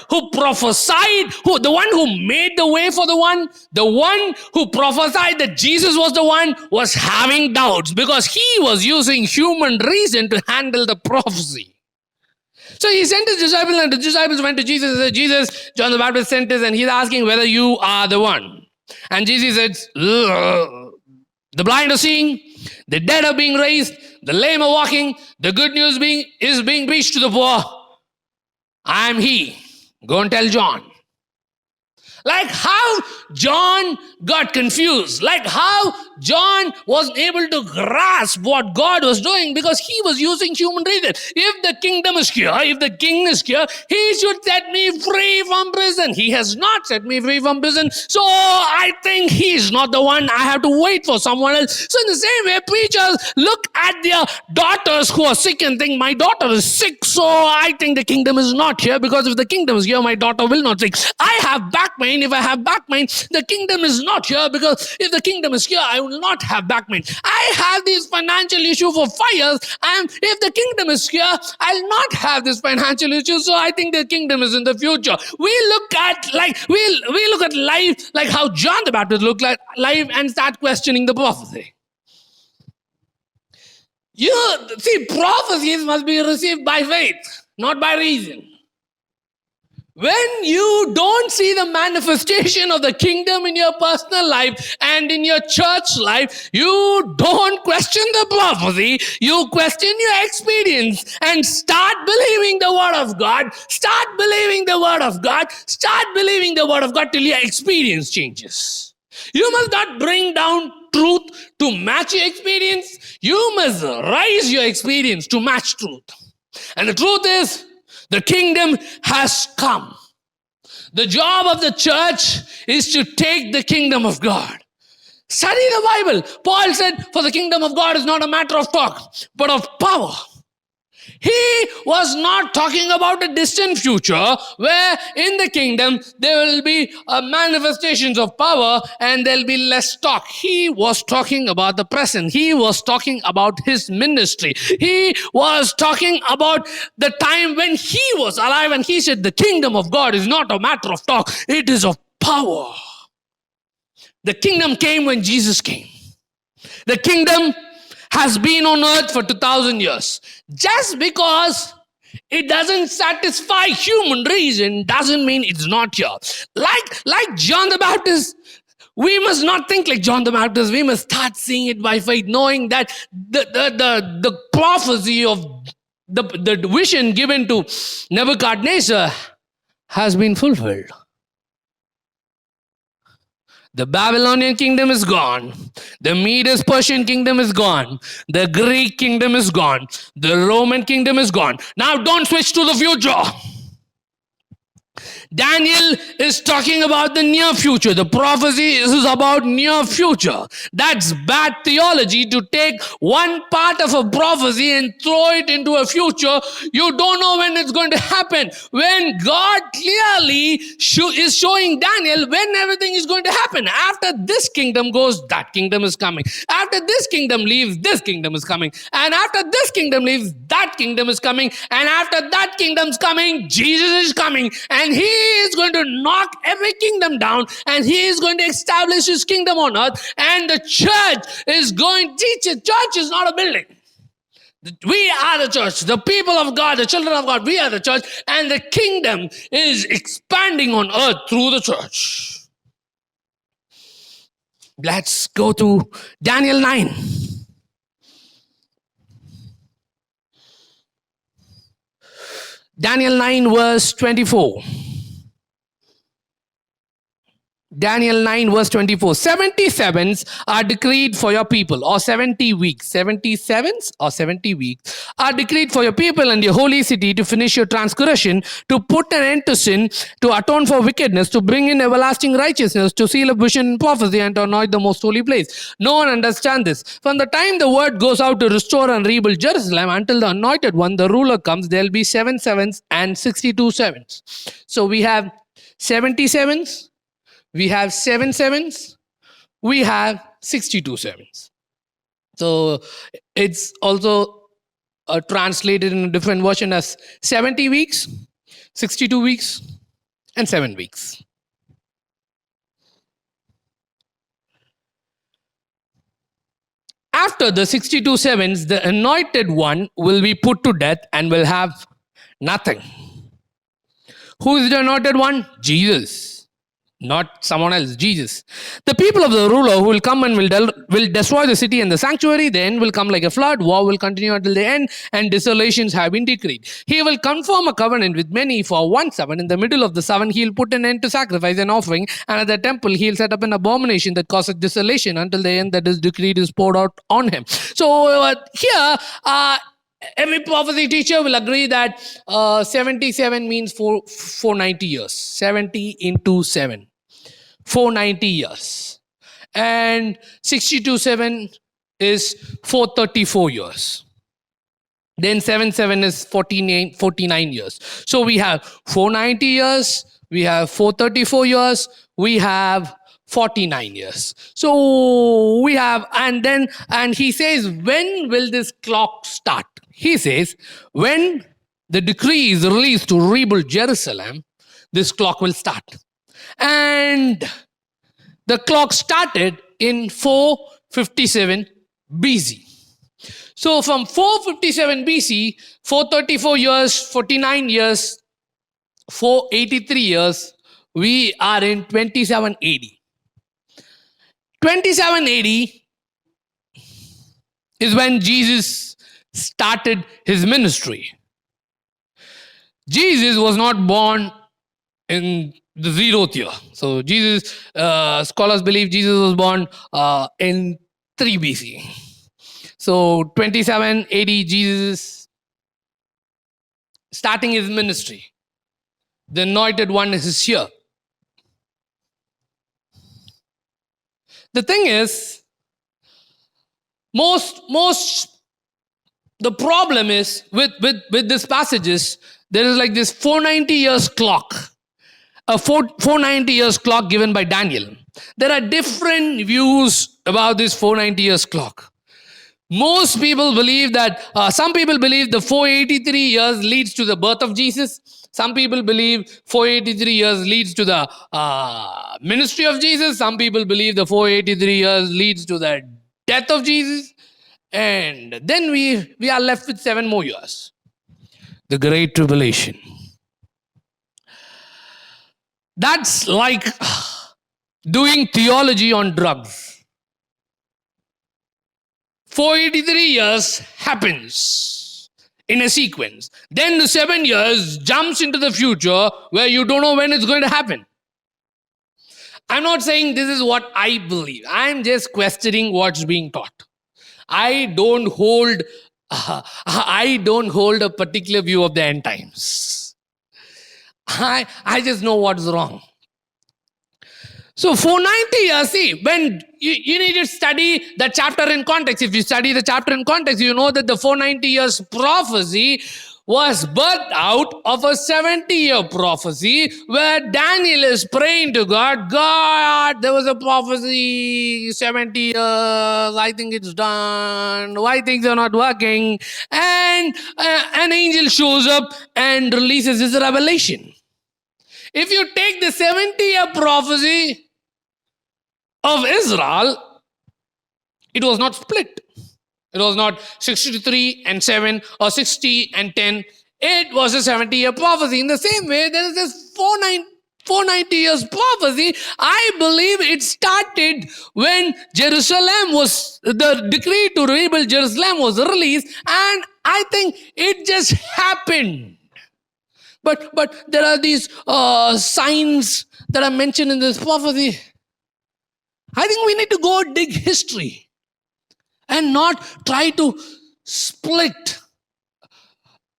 who prophesied, the one who made the way for the one who prophesied that Jesus was the one, was having doubts because he was using human reason to handle the prophecy. So he sent his disciples, and the disciples went to Jesus and said, Jesus, John the Baptist sent us, and he's asking whether you are the one. And Jesus said, the blind are seeing, the dead are being raised, the lame are walking, the good news is being preached to the poor. I am he. Go and tell John. Like how John got confused, like how John wasn't able to grasp what God was doing because he was using human reason. If the kingdom is here, if the king is here, he should set me free from prison. He has not set me free from prison, so I think he's not the one. I have to wait for someone else. So in the same way, preachers look at their daughters who are sick and think, my daughter is sick, so I think the kingdom is not here, because if the kingdom is here, my daughter will not sick. I have back pain. If I have back pain, the kingdom is not here, because if the kingdom is here, I will not have back pain. I have this financial issue for 5 years, and if the kingdom is here, I'll not have this financial issue, so I think the kingdom is in the future. We look at life like how John the Baptist looked at life and start questioning the prophecy. You see, prophecies must be received by faith, not by reason. When you don't see the manifestation of the kingdom in your personal life and in your church life, you don't question the prophecy, you question your experience and start believing the word of God. Start believing the word of God. Start believing the word of God till your experience changes. You must not bring down truth to match your experience. You must raise your experience to match truth. And the truth is, the kingdom has come. The job of the church is to take the kingdom of God. Study the Bible. Paul said, for the kingdom of God is not a matter of talk, but of power. He was not talking about a distant future where in the kingdom there will be manifestations of power and there'll be less talk. He was talking about the present. He was talking about his ministry. He was talking about the time when he was alive, and he said the kingdom of God is not a matter of talk, it is of power. The kingdom came when Jesus came. The kingdom has been on earth for 2000 years. Just because it doesn't satisfy human reason doesn't mean it's not here. Like John the Baptist, we must not think like John the Baptist. We must start seeing it by faith, knowing that the prophecy of the vision given to Nebuchadnezzar has been fulfilled. The Babylonian kingdom is gone. The Medes-Persian kingdom is gone. The Greek kingdom is gone. The Roman kingdom is gone. Now don't switch to the future. Daniel is talking about the near future. The prophecy is about near future. That's bad theology, to take one part of a prophecy and throw it into a future. You don't know when it's going to happen. When God clearly is showing Daniel when everything is going to happen. After this kingdom goes, that kingdom is coming. After this kingdom leaves, this kingdom is coming. And after this kingdom leaves, that kingdom is coming. And after that kingdom's coming, Jesus is coming. And he is going to knock every kingdom down, and he is going to establish his kingdom on earth. And the church is going to teach it. Church is not a building. We are the church, the people of God, the children of God. We are the church, and the kingdom is expanding on earth through the church. Let's go to Daniel 9. Daniel 9 verse 24. Daniel 9 verse 24. 77s are decreed for your people, or 70 weeks. 77s or 70 weeks are decreed for your people and your holy city, to finish your transgression, to put an end to sin, to atone for wickedness, to bring in everlasting righteousness, to seal up vision and prophecy, and to anoint the most holy place. No one understands this. From the time the word goes out to restore and rebuild Jerusalem until the anointed one, the ruler, comes, there'll be 7 sevens and 62 sevens. So we have 77s. We have 7 sevens, we have 62 sevens. So it's also translated in a different version as 70 weeks, 62 weeks, and 7 weeks. After the 62 sevens, the anointed one will be put to death and will have nothing. Who is the anointed one? Jesus. Not someone else, Jesus. The people of the ruler who will come and will destroy the city and the sanctuary. The end will come like a flood. War will continue until the end, and desolations have been decreed. He will confirm a covenant with many for 1 7. In the middle of the 7, he'll put an end to sacrifice and offering, and at the temple he'll set up an abomination that causes desolation until the end that is decreed is poured out on him. So here, every prophecy teacher will agree that 77 means 490 years. 70 into 7. 490 years. And 62/7 is 434 years. Then 7/7 is 49 years. So we have 490 years, we have 434 years, we have 49 years. So we have, and he says, when will this clock start? He says, when the decree is released to rebuild Jerusalem, this clock will start. And the clock started in 457 BC. So from 457 BC, 434 years, 49 years, 483 years, we are in 27 AD. 27 AD is when Jesus started his ministry. Jesus was not born in the 0th year. So Jesus, scholars believe Jesus was born in 3 BC. So 27 AD, Jesus starting his ministry. The anointed one is here. The thing is, most The problem is with this passages, there is like this 490 years clock, a 490 years clock given by Daniel. There are different views about this 490 years clock. Most people believe that, some people believe the 483 years leads to the birth of Jesus. Some people believe 483 years leads to the ministry of Jesus. Some people believe the 483 years leads to the death of Jesus. And then we are left with 7 more years. The Great Tribulation. That's like doing theology on drugs. 483 years happens in a sequence. Then the 7 years jumps into the future where you don't know when it's going to happen. I'm not saying this is what I believe. I'm just questioning what's being taught. I don't hold a particular view of the end times. I just know what's wrong. So 490 years, see, when you need to study the chapter in context. If you study the chapter in context, you know that the 490 years prophecy was birthed out of a 70-year prophecy where Daniel is praying to God. God, there was a prophecy 70 years. I think it's done. Why things are not working? And an angel shows up and releases his revelation. If you take the 70-year prophecy of Israel, it was not split. It was not 63 and 7 or 60 and 10. It was a 70-year prophecy. In the same way, there is this 490 years prophecy. I believe it started when Jerusalem was, the decree to rebuild Jerusalem was released, and I think it just happened. But there are these signs that are mentioned in this prophecy. I think we need to go dig history and not try to split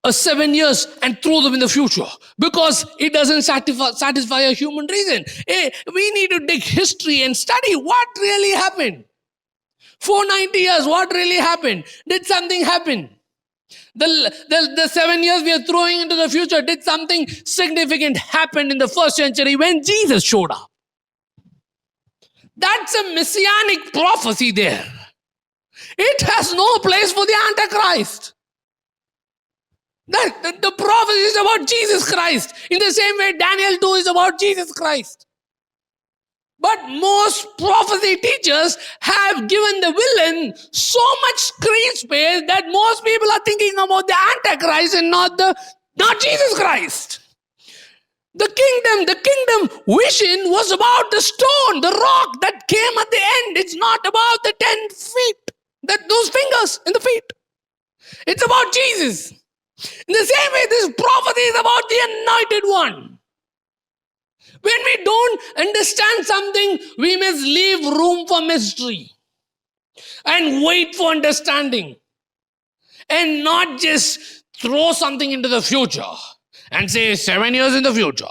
a 7 years and throw them in the future, because it doesn't satisfy a human reason. We need to dig history and study what really happened. 490 years, what really happened? Did something happen? The 7 years we are throwing into the future, did something significant happen in the first century when Jesus showed up? That's a messianic prophecy there. It has no place for the Antichrist. The prophecy is about Jesus Christ. In the same way, Daniel 2 is about Jesus Christ. But most prophecy teachers have given the villain so much screen space that most people are thinking about the Antichrist and not Jesus Christ. The kingdom vision was about the stone, the rock that came at the end. It's not about the 10 feet, those fingers in the feet. It's about Jesus. In the same way, this prophecy is about the anointed one. When we don't understand something, we must leave room for mystery and wait for understanding, and not just throw something into the future and say 7 years in the future.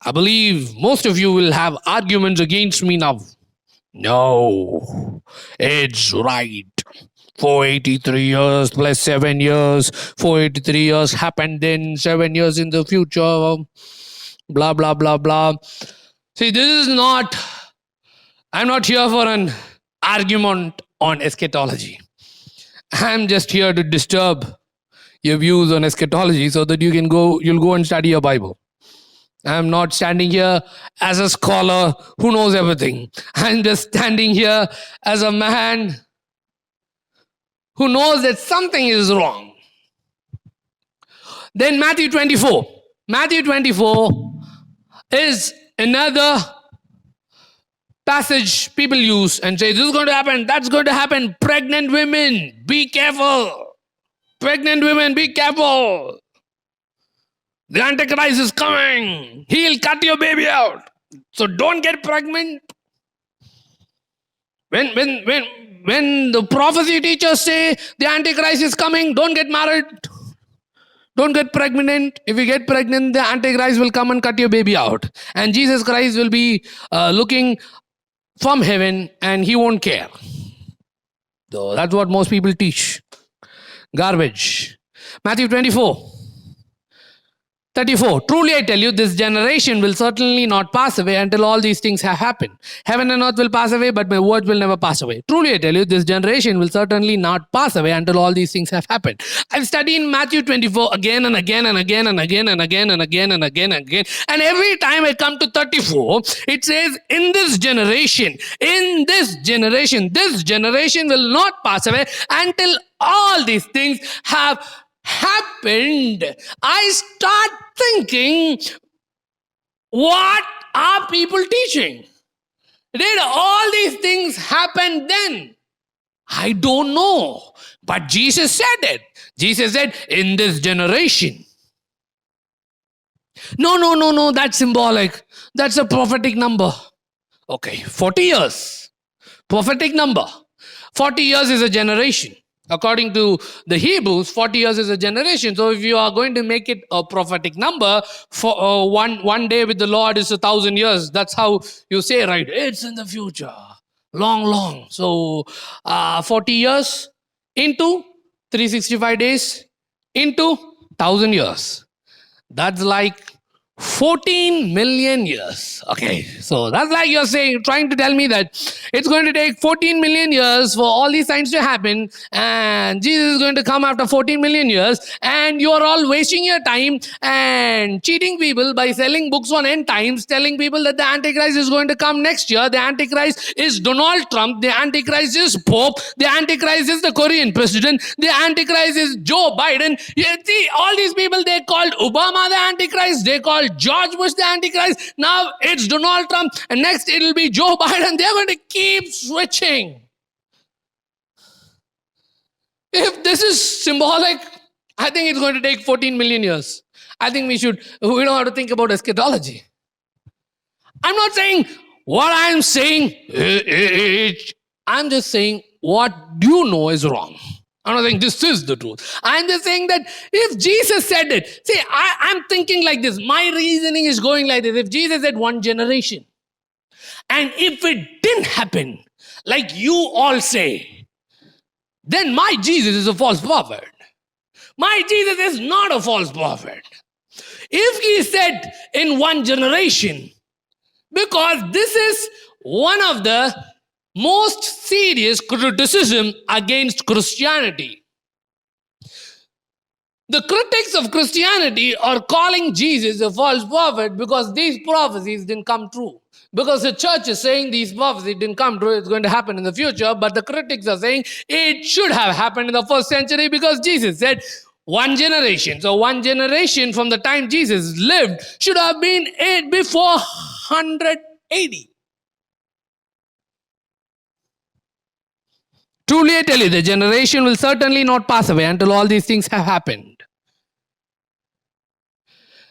I believe most of you will have arguments against me now. No, it's right. 483 years plus 7 years. 483 years happened then, 7 years in the future. Blah, blah, blah, blah. See, I'm not here for an argument on eschatology. I'm just here to disturb your views on eschatology so that you'll go and study your Bible. I'm not standing here as a scholar who knows everything. I'm just standing here as a man who knows that something is wrong. Then Matthew 24. Matthew 24 is another passage people use and say, this is going to happen, that's going to happen. Pregnant women, be careful. Pregnant women, be careful. The Antichrist is coming. He'll cut your baby out. So don't get pregnant. When the prophecy teachers say the Antichrist is coming, don't get married. Don't get pregnant. If you get pregnant, the Antichrist will come and cut your baby out. And Jesus Christ will be looking from heaven and he won't care. So that's what most people teach. Garbage. Matthew 24:34. Truly I tell you, this generation will certainly not pass away until all these things have happened. Heaven and earth will pass away, but my words will never pass away. Truly I tell you, this generation will certainly not pass away until all these things have happened. I've studied Matthew 24 again and again and again and again and again and again and again and again. And every time I come to 34, it says, in this generation will not pass away until all these things have happened. I start thinking, what are people teaching? Did all these things happen then? I don't know. But Jesus said it. Jesus said, in this generation. No, that's symbolic. That's a prophetic number. Okay, 40 years. Prophetic number. 40 years is a generation. According to the Hebrews, 40 years is a generation. So if you are going to make it a prophetic number, for one day with the Lord is 1,000 years. That's how you say, right? It's in the future. Long. So 40 years into 365 days into 1,000 years. That's like 14 million years. Okay, so that's like you're saying, trying to tell me that it's going to take 14 million years for all these signs to happen, and Jesus is going to come after 14 million years, and you're all wasting your time and cheating people by selling books on end times, telling people that the Antichrist is going to come next year. The Antichrist is Donald Trump. The Antichrist is Pope. The Antichrist is the Korean president. The Antichrist is Joe Biden. You see, all these people, they called Obama the Antichrist. They called George Bush the Antichrist. Now it's Donald Trump, and next it'll be Joe Biden. They're going to keep switching. If this is symbolic, I think it's going to take 14 million years. I think we don't have to think about eschatology. I'm not saying what I'm saying. I'm just saying what you know is wrong. I'm not saying this is the truth. I'm just saying that if Jesus said it, see, I'm thinking like this. My reasoning is going like this. If Jesus said one generation, and if it didn't happen, like you all say, then my Jesus is a false prophet. My Jesus is not a false prophet. If he said in one generation, because this is one of the most serious criticism against Christianity. The critics of Christianity are calling Jesus a false prophet because these prophecies didn't come true. Because the church is saying these prophecies didn't come true, it's going to happen in the future, but the critics are saying it should have happened in the first century because Jesus said one generation. So one generation from the time Jesus lived should have been before 180. Truly I tell you, the generation will certainly not pass away until all these things have happened.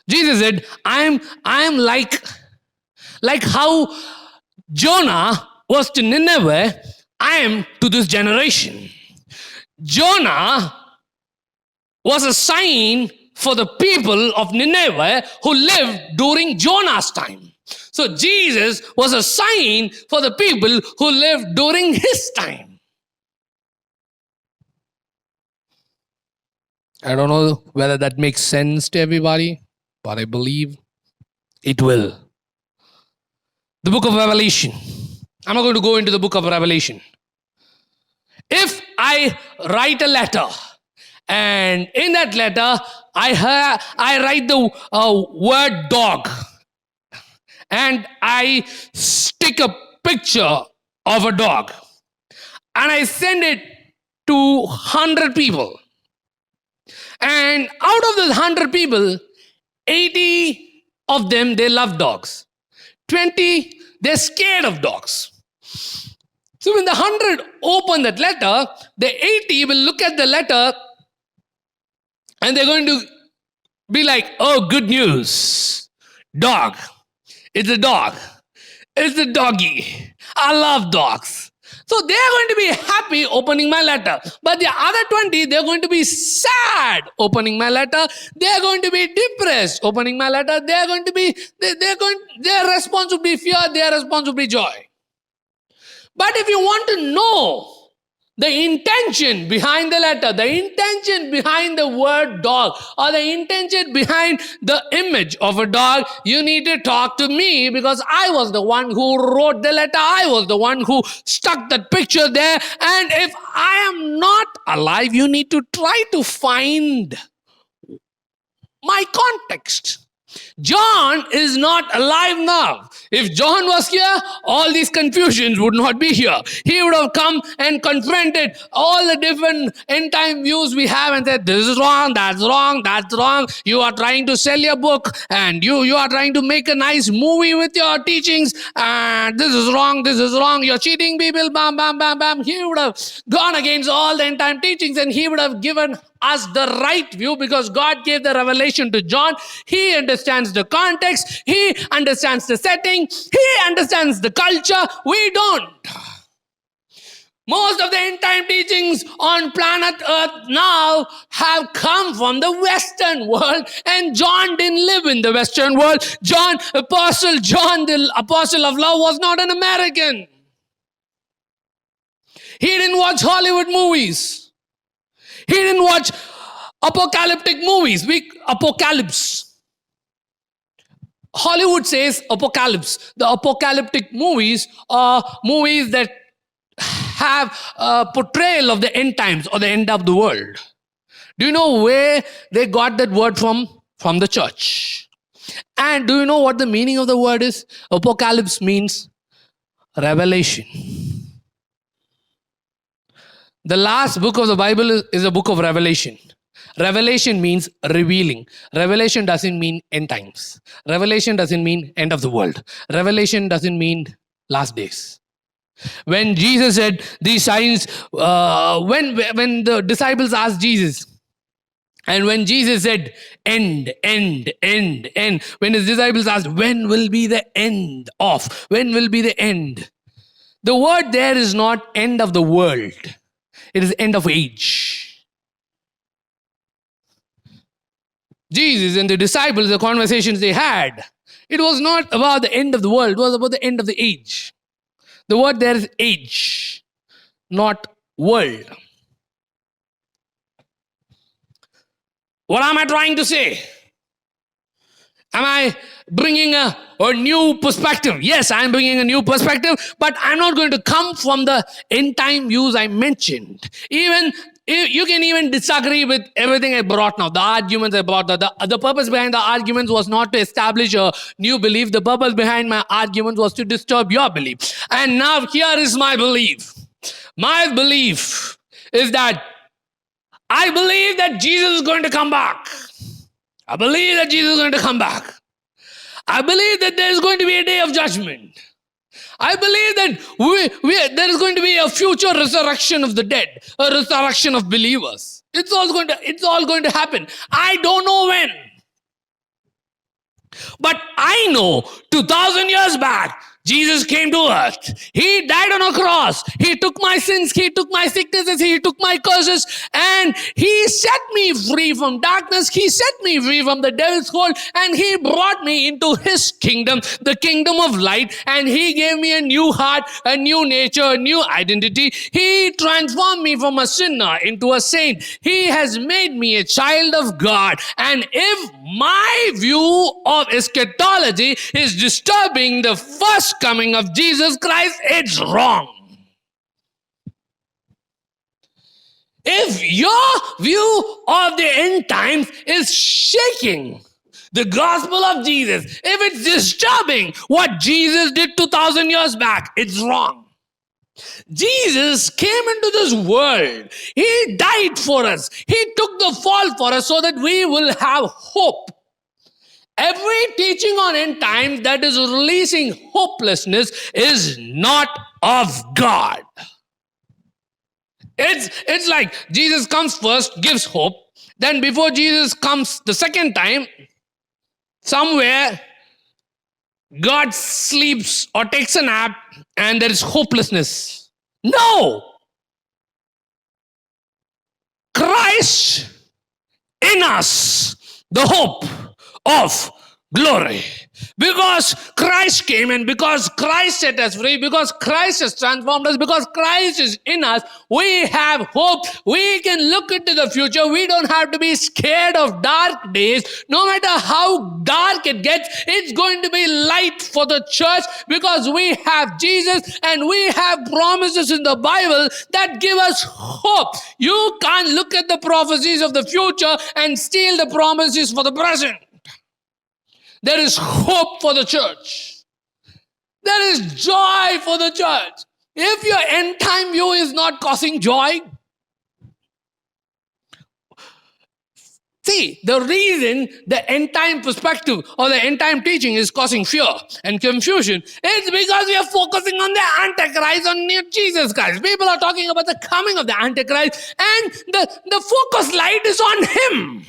Jesus said, I am like how Jonah was to Nineveh, I am to this generation. Jonah was a sign for the people of Nineveh who lived during Jonah's time. So Jesus was a sign for the people who lived during his time. I don't know whether that makes sense to everybody, but I believe it will. The book of Revelation. I'm not going to go into the book of Revelation. If I write a letter, and in that letter, I write the word dog, and I stick a picture of a dog, and I send it to 100 people. And out of those 100 people, 80 of them, they love dogs. 20, they're scared of dogs. So when the 100 open that letter, the 80 will look at the letter and they're going to be like, oh, good news. Dog. It's a dog. It's a doggy. I love dogs. So they're going to be happy opening my letter. But the other 20, they're going to be sad opening my letter. They're going to be depressed opening my letter. They're going to be, their response would be fear. Their response would be joy. But if you want to know the intention behind the letter, the intention behind the word dog, or the intention behind the image of a dog, you need to talk to me, because I was the one who wrote the letter. I was the one who stuck that picture there. And if I am not alive, you need to try to find my context. John is not alive now. If John was here, all these confusions would not be here. He would have come and confronted all the different end time views we have and said, this is wrong, that's wrong, that's wrong. You are trying to sell your book, and you are trying to make a nice movie with your teachings, and this is wrong, this is wrong. You're cheating people, bam, bam, bam, bam. He would have gone against all the end time teachings, and he would have given us the right view, because God gave the revelation to John. He understands the context, he understands the setting, he understands the culture. We don't. Most of the end time teachings on planet Earth now have come from the Western world, and John didn't live in the Western world. Apostle John, the apostle of love, was not an American. He didn't watch Hollywood movies. He didn't watch apocalyptic movies. Apocalypse. Hollywood says apocalypse. The apocalyptic movies are movies that have a portrayal of the end times or the end of the world. Do you know where they got that word from? From the church. And do you know what the meaning of the word is? Apocalypse means revelation. The last book of the Bible is a book of Revelation. Revelation means revealing. Revelation doesn't mean end times. Revelation doesn't mean end of the world. Revelation doesn't mean last days. When Jesus said these signs, when the disciples asked Jesus, and when Jesus said end, when his disciples asked, when will be the end of? When will be the end? The word there is not end of the world. It is end of age. Jesus and the disciples, the conversations they had, it was not about the end of the world, it was about the end of the age. The word there is age, not world. What am I trying to say? Am I bringing a new perspective? Yes, I'm bringing a new perspective, but I'm not going to come from the end time views I mentioned. Even you can even disagree with everything I brought now. The arguments I brought, the purpose behind the arguments was not to establish a new belief. The purpose behind my argument was to disturb your belief. And now here is my belief. My belief is that I believe that Jesus is going to come back. I believe that Jesus is going to come back. I believe that there is going to be a day of judgment. I believe that there is going to be a future resurrection of the dead, a resurrection of believers. It's all going to happen. I don't know when. But I know 2,000 years back, Jesus came to earth. He died on a cross. He took my sins. He took my sicknesses. He took my curses. And he set me free from darkness. He set me free from the devil's hold. And he brought me into his kingdom, the kingdom of light. And he gave me a new heart, a new nature, a new identity. He transformed me from a sinner into a saint. He has made me a child of God. And if my view of eschatology is disturbing the first coming of Jesus Christ, it's wrong. If your view of the end times is shaking the gospel of Jesus, if it's disturbing what Jesus did 2,000 years back, it's wrong. Jesus came into this world. He died for us. He took the fall for us so that we will have hope. Every teaching on end times that is releasing hopelessness is not of God. It's like Jesus comes first, gives hope. Then before Jesus comes the second time, somewhere God sleeps or takes a nap and there is hopelessness. No! Christ in us, the hope of glory. Because Christ came and because Christ set us free, because Christ has transformed us, because Christ is in us, we have hope. We can look into the future. We don't have to be scared of dark days. No matter how dark it gets, it's going to be light for the church because we have Jesus and we have promises in the Bible that give us hope. You can't look at the prophecies of the future and steal the promises for the present. There is hope for the church. There is joy for the church. If your end time view is not causing joy, see, the reason the end time perspective or the end time teaching is causing fear and confusion is because we are focusing on the Antichrist, on Jesus Christ. People are talking about the coming of the Antichrist, and the focus light is on him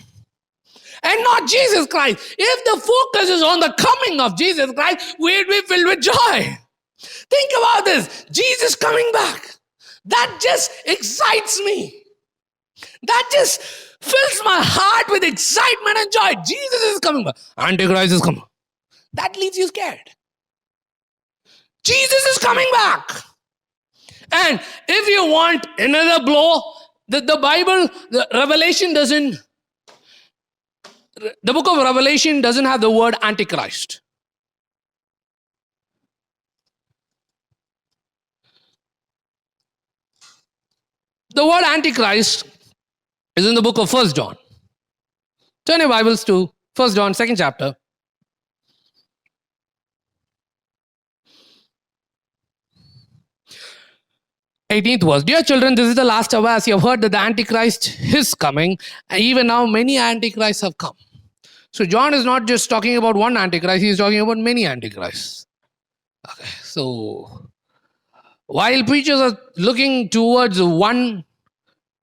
and not Jesus Christ. If the focus is on the coming of Jesus Christ, we'll be filled with joy. Think about this. Jesus coming back. That just excites me. That just fills my heart with excitement and joy. Jesus is coming back. Antichrist is coming. That leaves you scared. Jesus is coming back. And if you want another blow, the Bible, the book of Revelation doesn't have the word Antichrist. The word Antichrist is in the book of 1 John. Turn your Bibles to 1 John, 2nd chapter. Eighteenth verse. Dear children, this is the last hour. As you have heard that the Antichrist is coming, and even now many Antichrists have come. So John is not just talking about one Antichrist, he is talking about many Antichrists. Okay, so while preachers are looking towards one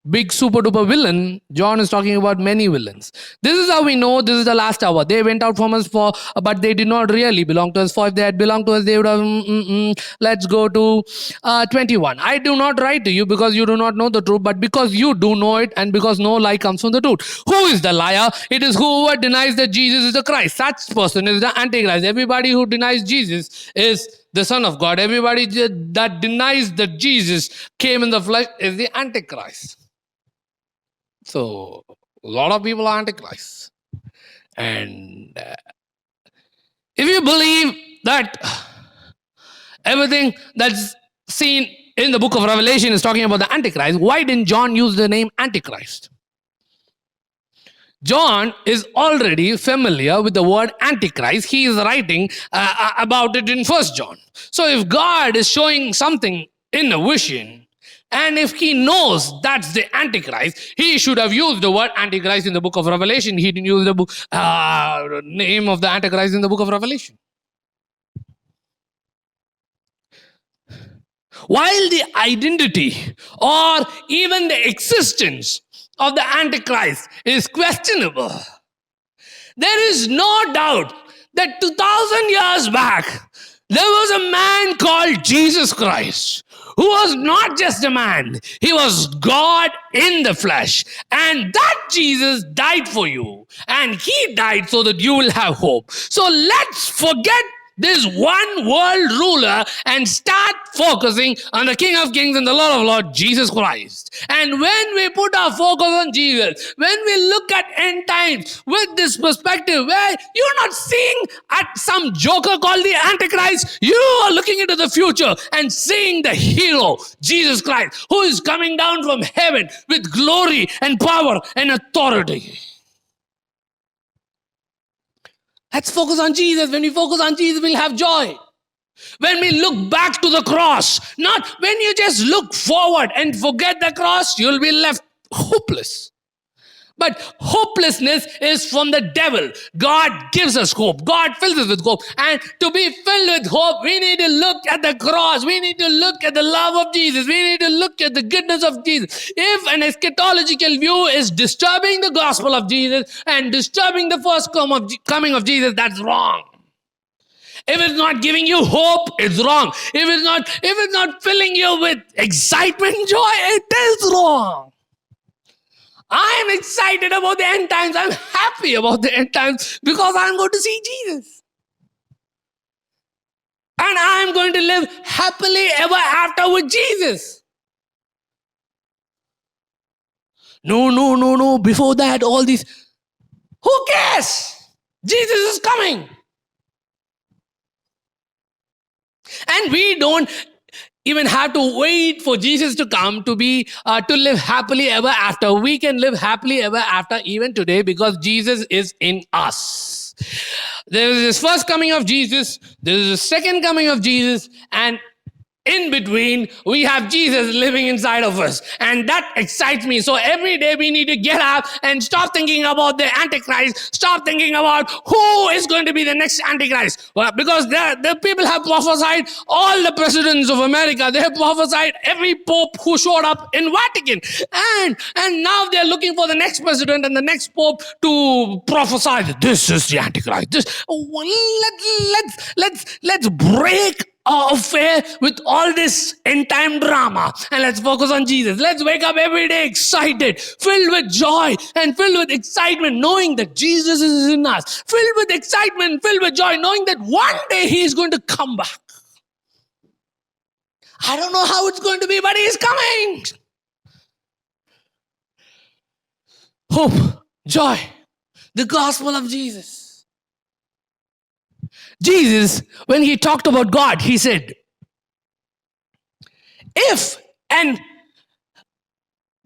big super duper villain, John is talking about many villains. This is how we know this is the last hour. They went out from us but they did not really belong to us. For if they had belonged to us, they would have let's go to 21. I do not write to you because you do not know the truth, but because you do know it, and because no lie comes from the truth. Who is the liar? It is whoever denies that Jesus is the Christ. Such person is the Antichrist. Everybody who denies Jesus is the Son of God. Everybody that denies that Jesus came in the flesh is the Antichrist. So, a lot of people are Antichrists. And if you believe that everything that's seen in the book of Revelation is talking about the Antichrist, why didn't John use the name Antichrist? John is already familiar with the word Antichrist. He is writing about it in 1 John. So, if God is showing something in a vision, and if he knows that's the Antichrist, he should have used the word Antichrist in the book of Revelation. He didn't use the name of the Antichrist in the book of Revelation. While the identity or even the existence of the Antichrist is questionable, there is no doubt that 2,000 years back, there was a man called Jesus Christ, who was not just a man, he was God in the flesh. And that Jesus died for you. And he died so that you will have hope. So let's forget this one world ruler and start focusing on the King of Kings and the Lord of Lords, Jesus Christ. And when we put our focus on Jesus, when we look at end times with this perspective where you're not seeing at some joker called the Antichrist, you are looking into the future and seeing the hero, Jesus Christ, who is coming down from heaven with glory and power and authority. Let's focus on Jesus. When we focus on Jesus, we'll have joy. When we look back to the cross, not when you just look forward and forget the cross, you'll be left hopeless. But hopelessness is from the devil. God gives us hope. God fills us with hope. And to be filled with hope, we need to look at the cross. We need to look at the love of Jesus. We need to look at the goodness of Jesus. If an eschatological view is disturbing the gospel of Jesus and disturbing the first coming of Jesus, that's wrong. If it's not giving you hope, it's wrong. If it's not filling you with excitement, joy, it is wrong. I am excited about the end times. I'm happy about the end times because I'm going to see Jesus. And I'm going to live happily ever after with Jesus. No. Before that, all these, who cares? Jesus is coming. And we don't even have to wait for Jesus to come to live happily ever after. We can live happily ever after even today because Jesus is in us. There is this first coming of Jesus, there is a second coming of Jesus, and in between, we have Jesus living inside of us. And that excites me. So every day we need to get up and stop thinking about the Antichrist. Stop thinking about who is going to be the next Antichrist. Well, because the people have prophesied all the presidents of America. They have prophesied every pope who showed up in Vatican. And now they're looking for the next president and the next pope to prophesy that this is the Antichrist. Let's break our affair with all this end time drama and let's focus on Jesus. Let's wake up every day excited, filled with joy and filled with excitement, knowing that Jesus is in us. Filled with excitement, filled with joy, knowing that one day He is going to come back. I don't know how it's going to be, but He's coming. Hope, joy, the gospel of Jesus. Jesus, when He talked about God, He said, and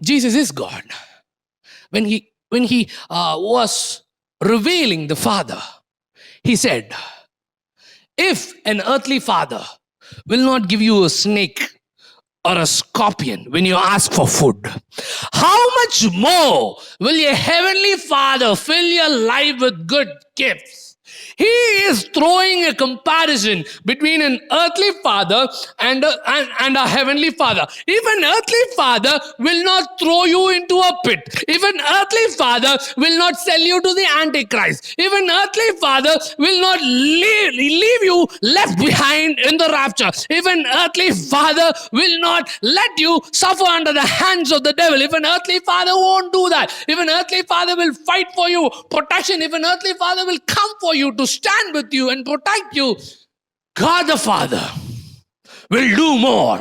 Jesus is God. When he was revealing the Father, He said, if an earthly father will not give you a snake or a scorpion when you ask for food, how much more will your heavenly Father fill your life with good gifts? He is throwing a comparison between an earthly father and a heavenly father. If an earthly father will not throw you into a pit, if an earthly father will not sell you to the Antichrist, if an earthly father will not leave you left behind in the rapture, if an earthly father will not let you suffer under the hands of the devil, if an earthly father won't do that, if an earthly father will fight for you, protection, if an earthly father will come for you to stand with you and protect you, God the Father will do more.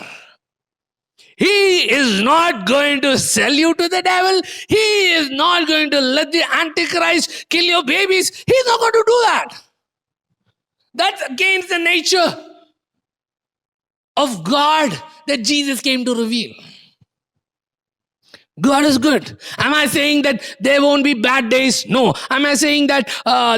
He is not going to sell you to the devil. He is not going to let the Antichrist kill your babies. He's not going to do that. That's against the nature of God that Jesus came to reveal. God is good. Am I saying that there won't be bad days? No. Am I saying that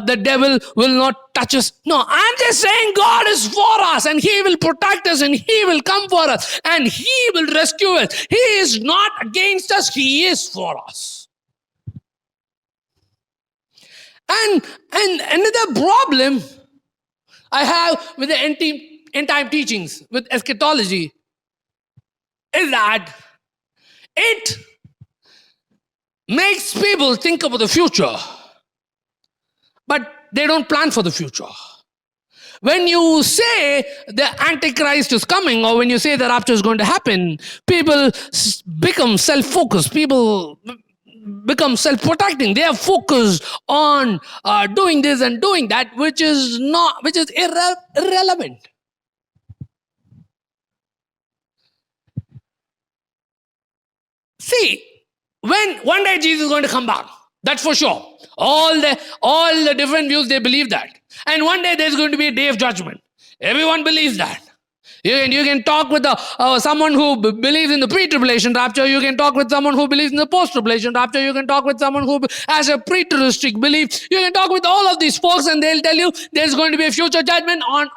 the devil will not touch us? No. I'm just saying God is for us and He will protect us and He will come for us and He will rescue us. He is not against us. He is for us. And another problem I have with the end time teachings, with eschatology, is that it makes people think about the future, but they don't plan for the future. When you say the Antichrist is coming, or when you say the rapture is going to happen, people become self-focused. People become self-protecting. They are focused on doing this and doing that, which is irrelevant. See, when one day Jesus is going to come back, that's for sure. All the different views, they believe that. And one day there's going to be a day of judgment. Everyone believes that. You can talk with someone who believes in the pre-tribulation rapture. You can talk with someone who believes in the post-tribulation rapture. You can talk with someone who has a preteristic belief. You can talk with all of these folks and they'll tell you there's going to be a future judgment on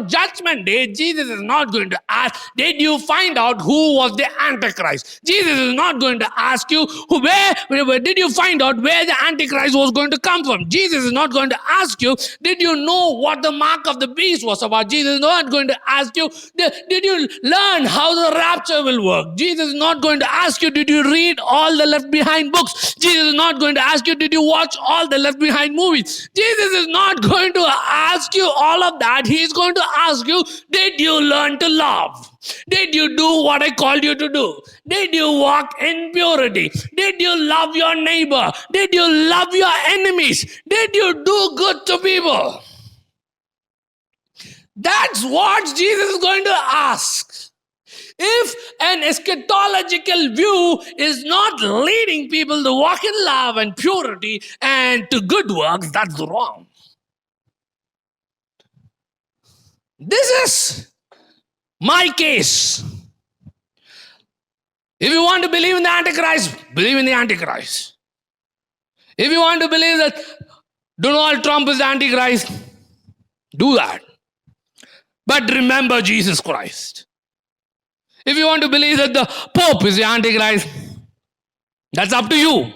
judgment day. Jesus is not going to ask, did you find out who was the Antichrist? Jesus is not going to ask you, where did you find out where the Antichrist was going to come from? Jesus is not going to ask you, did you know what the mark of the beast was about? Jesus is not going to ask you, did you learn how the rapture will work? Jesus is not going to ask you, did you read all the Left Behind books? Jesus is not going to ask you, did you watch all the Left Behind movies? Jesus is not going to ask ask you all of that, he is going to ask you, did you learn to love? Did you do what I called you to do? Did you walk in purity? Did you love your neighbor? Did you love your enemies? Did you do good to people? That's what Jesus is going to ask. If an eschatological view is not leading people to walk in love and purity and to good works, that's wrong. This is my case. If you want to believe in the Antichrist, believe in the Antichrist. If you want to believe that Donald Trump is the Antichrist, do that. But remember Jesus Christ. If you want to believe that the Pope is the Antichrist, that's up to you.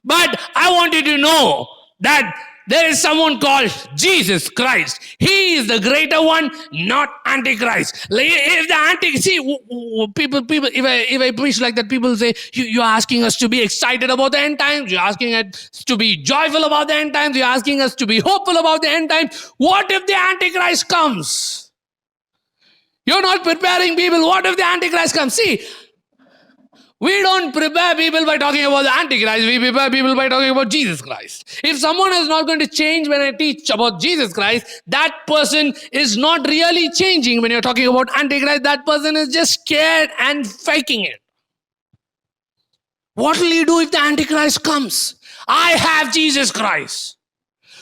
But I want you to know that there is someone called Jesus Christ. He is the greater one, not Antichrist. If the people, if I preach like that, people say, you're asking us to be excited about the end times. You're asking us to be joyful about the end times. You're asking us to be hopeful about the end times. What if the Antichrist comes? You're not preparing people. What if the Antichrist comes? See, we don't prepare people by talking about the Antichrist. We prepare people by talking about Jesus Christ. If someone is not going to change when I teach about Jesus Christ, that person is not really changing. When you're talking about Antichrist, that person is just scared and faking it. What will you do if the Antichrist comes? I have Jesus Christ.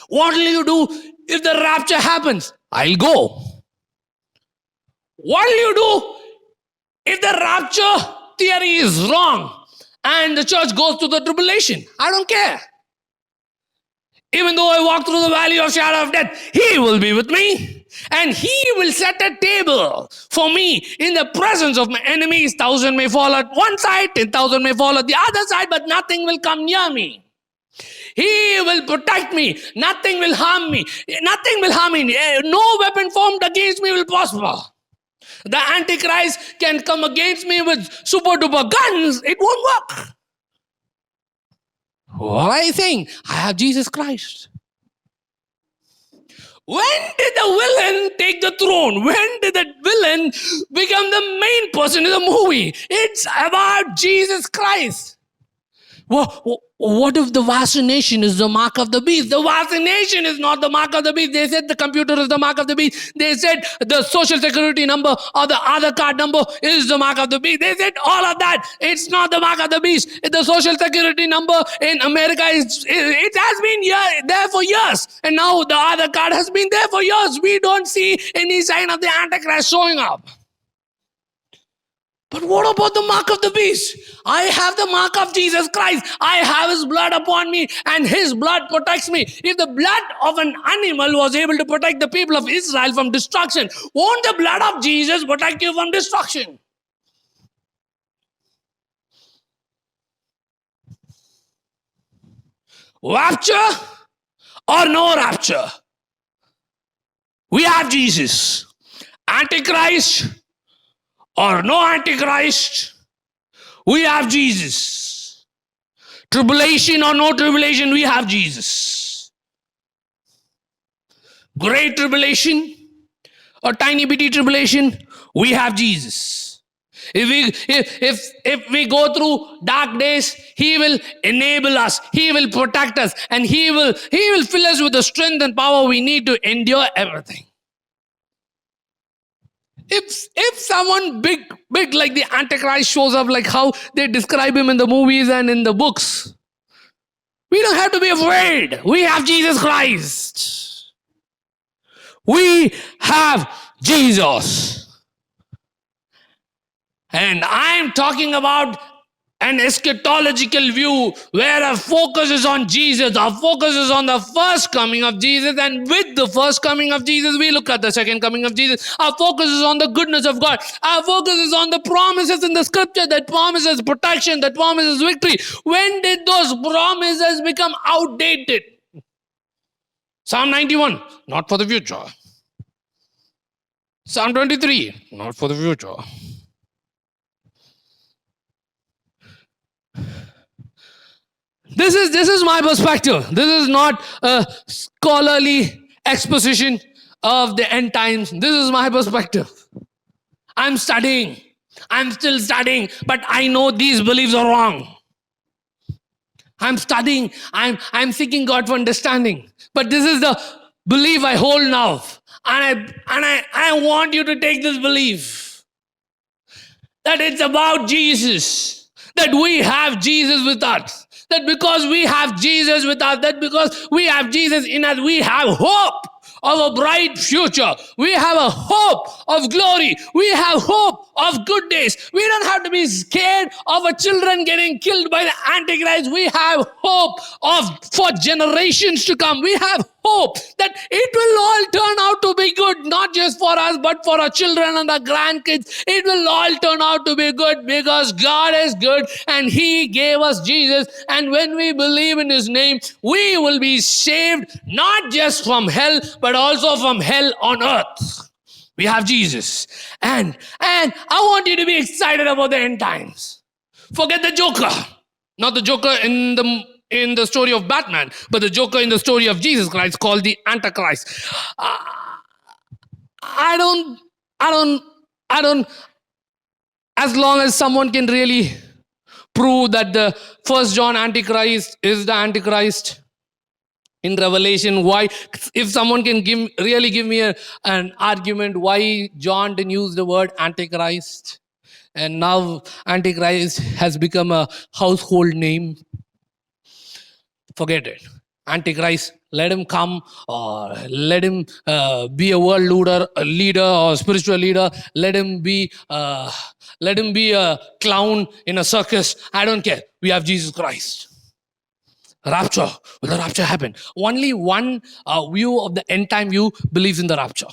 What will you do if the rapture happens? I'll go. What will you do if the rapture theory is wrong and the church goes to the tribulation? I don't care. Even though I walk through the valley of shadow of death, he will be with me. And he will set a table for me in the presence of my enemies. 1,000 may fall at one side, 10,000 may fall at the other side, but nothing will come near me. He will protect me. Nothing will harm me. Nothing will harm me. No weapon formed against me will prosper. The Antichrist can come against me with super duper guns. It won't work. What are you saying? I have Jesus Christ. When did the villain take the throne? When did the villain become the main person in the movie? It's about Jesus Christ. What if the vaccination is the mark of the beast? The vaccination is not the mark of the beast. They said the computer is the mark of the beast. They said the social security number or the Aadhaar card number is the mark of the beast. They said all of that. It's not the mark of the beast. The social security number in America, it has been there for years. And now the Aadhaar card has been there for years. We don't see any sign of the Antichrist showing up. But what about the mark of the beast? I have the mark of Jesus Christ. I have his blood upon me and his blood protects me. If the blood of an animal was able to protect the people of Israel from destruction, won't the blood of Jesus protect you from destruction? Rapture or no rapture? We have Jesus. Antichrist or no Antichrist, we have Jesus. Tribulation or no tribulation, we have Jesus. Great tribulation or tiny bitty tribulation, we have Jesus. If we go through dark days, he will enable us, he will protect us, and he will fill us with the strength and power we need to endure everything. If someone big like the Antichrist shows up, like how they describe him in the movies and in the books, we don't have to be afraid. We have Jesus Christ. We have Jesus. And I'm talking about an eschatological view where our focus is on Jesus. Our focus is on the first coming of Jesus, and with the first coming of Jesus, we look at the second coming of Jesus. Our focus is on the goodness of God. Our focus is on the promises in the scripture that promises protection, that promises victory. When did those promises become outdated? Psalm 91, not for the future. Psalm 23, not for the future. This is my perspective. This is not a scholarly exposition of the end times. This is my perspective. I'm studying. I'm still studying, but I know these beliefs are wrong. I'm studying. I'm seeking God for understanding. But this is the belief I hold now. And I want you to take this belief that it's about Jesus, that we have Jesus with us, that because we have Jesus with us, that because we have Jesus in us, we have hope of a bright future. We have a hope of glory. We have hope of good days. We don't have to be scared of our children getting killed by the Antichrist. We have hope for generations to come. We have hope that it will all turn out to be good, not just for us, but for our children and our grandkids. It will all turn out to be good because God is good and He gave us Jesus. And when we believe in His name, we will be saved not just from hell, but also from hell on earth. We have Jesus. And I want you to be excited about the end times. Forget the Joker. Not the Joker in the story of Batman, but the Joker in the story of Jesus Christ called the Antichrist. I don't, as long as someone can really prove that the first John Antichrist is the Antichrist in Revelation, why, if someone can really give me an argument why John didn't use the word Antichrist, and now Antichrist has become a household name, forget it. Antichrist, let him come, or let him be a world leader or spiritual leader. Let him be a clown in a circus. I don't care. We have Jesus Christ. Rapture. Will the rapture happen? Only one view of the end time view believes in the rapture.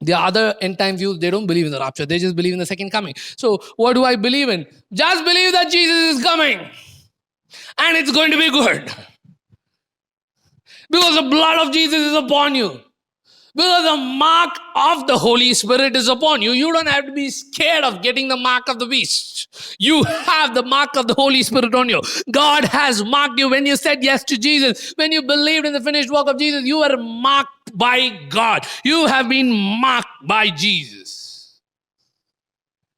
The other end time views, they don't believe in the rapture. They just believe in the second coming. So what do I believe in? Just believe that Jesus is coming. And it's going to be good. Because the blood of Jesus is upon you. Because the mark of the Holy Spirit is upon you. You don't have to be scared of getting the mark of the beast. You have the mark of the Holy Spirit on you. God has marked you when you said yes to Jesus. When you believed in the finished work of Jesus, you were marked by God. You have been marked by Jesus.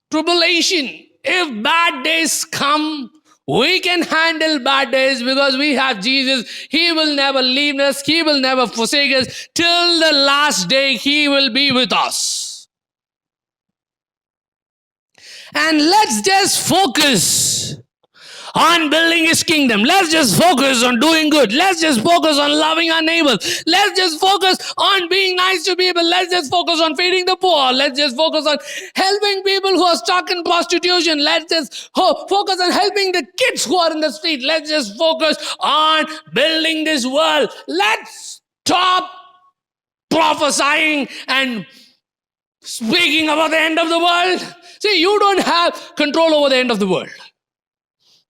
Tribulation. If bad days come, we can handle bad days because we have Jesus. He will never leave us. He will never forsake us. Till the last day, He will be with us. And let's just focus on building His kingdom. Let's just focus on doing good. Let's just focus on loving our neighbors. Let's just focus on being nice to people. Let's just focus on feeding the poor. Let's just focus on helping people who are stuck in prostitution. Let's just focus on helping the kids who are in the street. Let's just focus on building this world. Let's stop prophesying and speaking about the end of the world. See, you don't have control over the end of the world.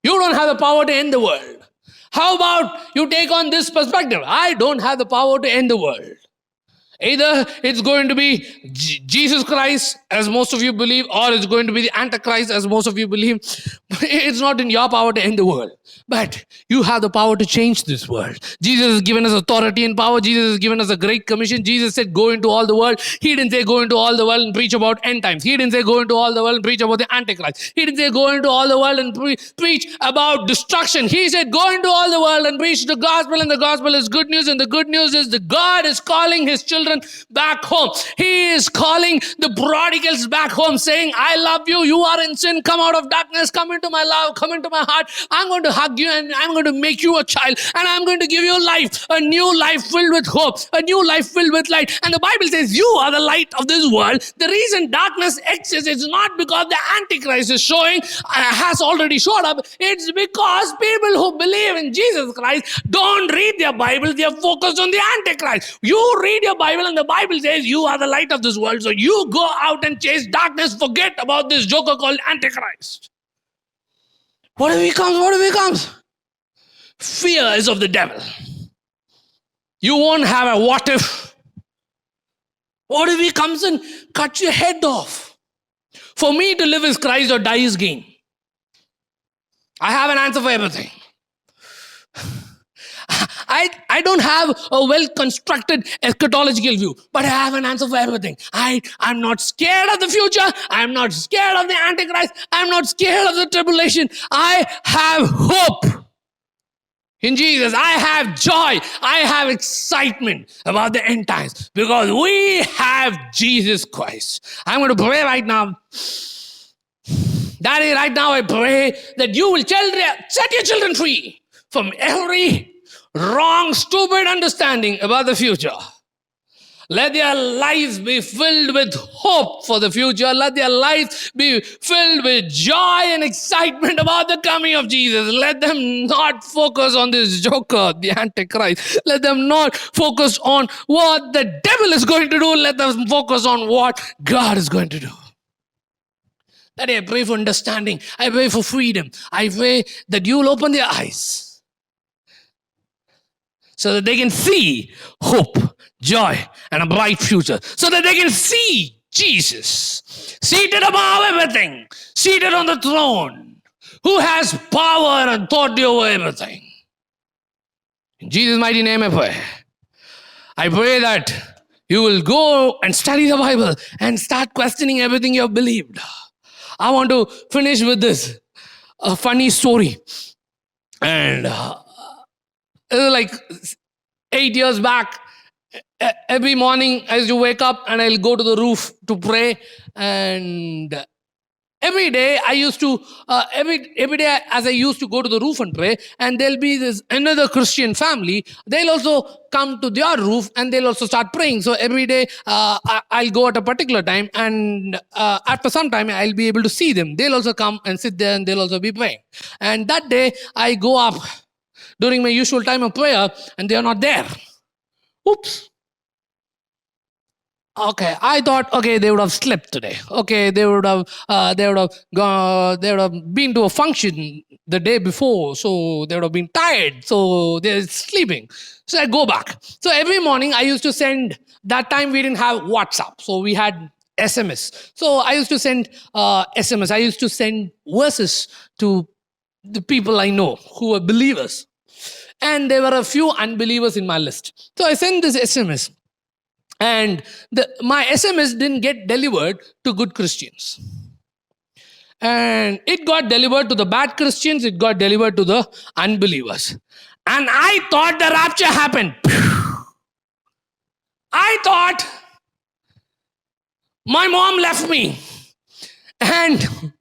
You don't have the power to end the world. How about you take on this perspective? I don't have the power to end the world. Either it's going to be Jesus Christ, as most of you believe, or it's going to be the Antichrist, as most of you believe. It's not in your power to end the world. But you have the power to change this world. Jesus has given us authority and power. Jesus has given us a great commission. Jesus said, go into all the world. He didn't say go into all the world and preach about end times. He didn't say go into all the world and preach about the Antichrist. He didn't say go into all the world and preach about destruction. He said go into all the world and preach the gospel, and the gospel is good news, and the good news is that God is calling His children back home. He is calling the prodigals back home, saying, I love you. You are in sin. Come out of darkness. Come into my love. Come into my heart. I'm going to hug you and I'm going to make you a child, and I'm going to give you life, a new life filled with hope, a new life filled with light. And the Bible says you are the light of this world. The reason darkness exists is not because the Antichrist is has already showed up. It's because people who believe in Jesus Christ don't read their Bible. They are focused on the Antichrist. You read your Bible and the Bible says you are the light of this world. So you go out and chase darkness. Forget about this joker called Antichrist. What if he comes? What if he comes? Fear is of the devil. You won't have a what if. What if he comes and cuts your head off? For me, to live is Christ or die is gain. I have an answer for everything. I don't have a well-constructed eschatological view, but I have an answer for everything. I'm not scared of the future. I'm not scared of the Antichrist. I'm not scared of the tribulation. I have hope. In Jesus, I have joy. I have excitement about the end times because we have Jesus Christ. I'm going to pray right now. Daddy, right now I pray that you will set your children free from every wrong, stupid understanding about the future. Let their lives be filled with hope for the future. Let their lives be filled with joy and excitement about the coming of Jesus. Let them not focus on this joker, the Antichrist. Let them not focus on what the devil is going to do. Let them focus on what God is going to do. That I pray for understanding. I pray for freedom. I pray that you will open their eyes so that they can see hope, joy, and a bright future. So that they can see Jesus seated above everything, seated on the throne, who has power and authority over everything. In Jesus' mighty name I pray. I pray that you will go and study the Bible and start questioning everything you have believed. I want to finish with this a funny story. And it was like 8 years back. Every morning I used to wake up and I'll go to the roof to pray. And every day I used to, every day as I used to go to the roof and pray, and there'll be this another Christian family. They'll also come to their roof and they'll also start praying. So every day I'll go at a particular time, and after some time I'll be able to see them. They'll also come and sit there and they'll also be praying. And that day I go up during my usual time of prayer and they are not there. Oops. Okay, I thought, okay, they would have slept today. Okay, they would have been to a function the day before, so they would have been tired, so they're sleeping. So I go back. So every morning I used to send. That time we didn't have WhatsApp, so we had SMS. So I used to send SMS. I used to send verses to the people I know who were believers, and there were a few unbelievers in my list. So I sent this SMS. And my SMS didn't get delivered to good Christians. And it got delivered to the bad Christians. It got delivered to the unbelievers. And I thought the rapture happened. I thought my mom left me and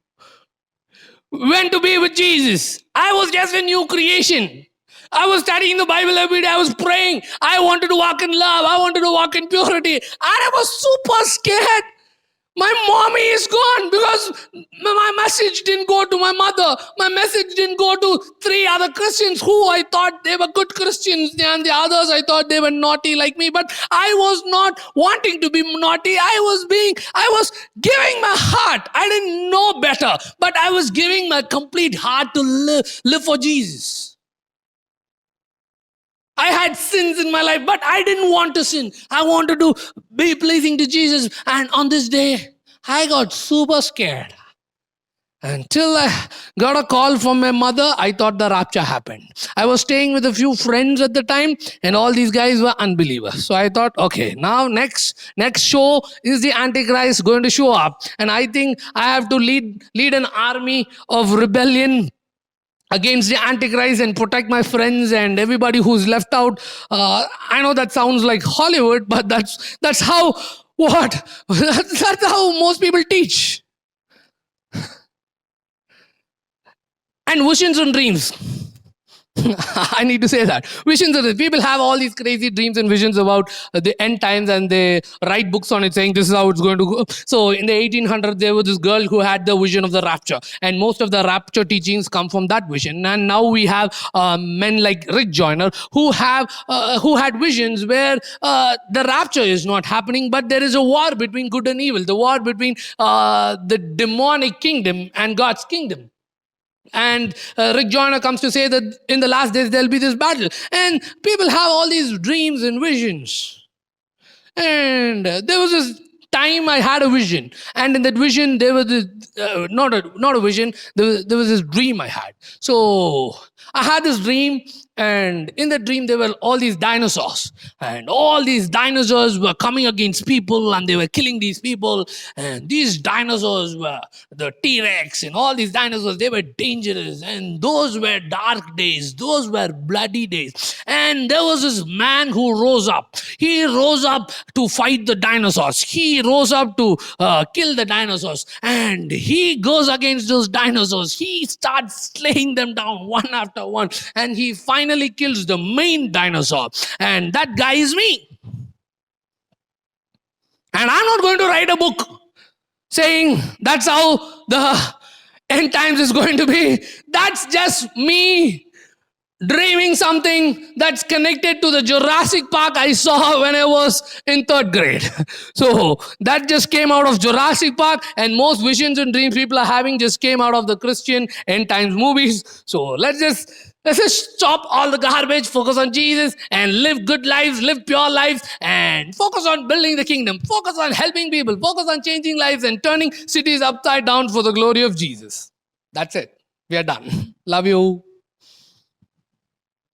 went to be with Jesus. I was just a new creation. I was studying the Bible every day. I was praying. I wanted to walk in love. I wanted to walk in purity. And I was super scared. My mommy is gone because my message didn't go to my mother. My message didn't go to 3 other Christians who I thought they were good Christians, and the others I thought they were naughty like me. But I was not wanting to be naughty. I was giving my heart. I didn't know better, but I was giving my complete heart to live for Jesus. I had sins in my life, but I didn't want to sin. I wanted to be pleasing to Jesus. And on this day, I got super scared. Until I got a call from my mother, I thought the rapture happened. I was staying with a few friends at the time, and all these guys were unbelievers. So I thought, okay, now next show is the Antichrist going to show up. And I think I have to lead an army of rebellion against the Antichrist and protect my friends and everybody who's left out. I know that sounds like Hollywood, but that's how that's how most people teach. And visions and dreams. I need to say that. Visions and people have all these crazy dreams and visions about the end times, and they write books on it saying this is how it's going to go. So in the 1800s, there was this girl who had the vision of the rapture, and most of the rapture teachings come from that vision. And now we have men like Rick Joyner who had visions where the rapture is not happening, but there is a war between good and evil, the war between the demonic kingdom and God's kingdom. And Rick Joyner comes to say that in the last days there'll be this battle. And people have all these dreams and visions. And there was this time I had a vision. And in that vision, there was this, not a vision, there was this dream I had. So I had this dream, and in the dream, there were all these dinosaurs, and all these dinosaurs were coming against people, and they were killing these people. And these dinosaurs were the T Rex, and all these dinosaurs, they were dangerous, and those were dark days, those were bloody days. And there was this man who rose up. He rose up to fight the dinosaurs, he rose up to kill the dinosaurs, and he goes against those dinosaurs. He starts slaying them down one after one, and he finally kills the main dinosaur. And that guy is me. And I'm not going to write a book saying that's how the end times is going to be. That's just me dreaming something that's connected to the Jurassic Park I saw when I was in third grade. So that just came out of Jurassic Park, and most visions and dreams people are having just came out of the Christian end times movies. So let's stop all the garbage, focus on Jesus, and live good lives, live pure lives, and focus on building the kingdom, focus on helping people, focus on changing lives and turning cities upside down for the glory of Jesus. That's it. We are done. Love you.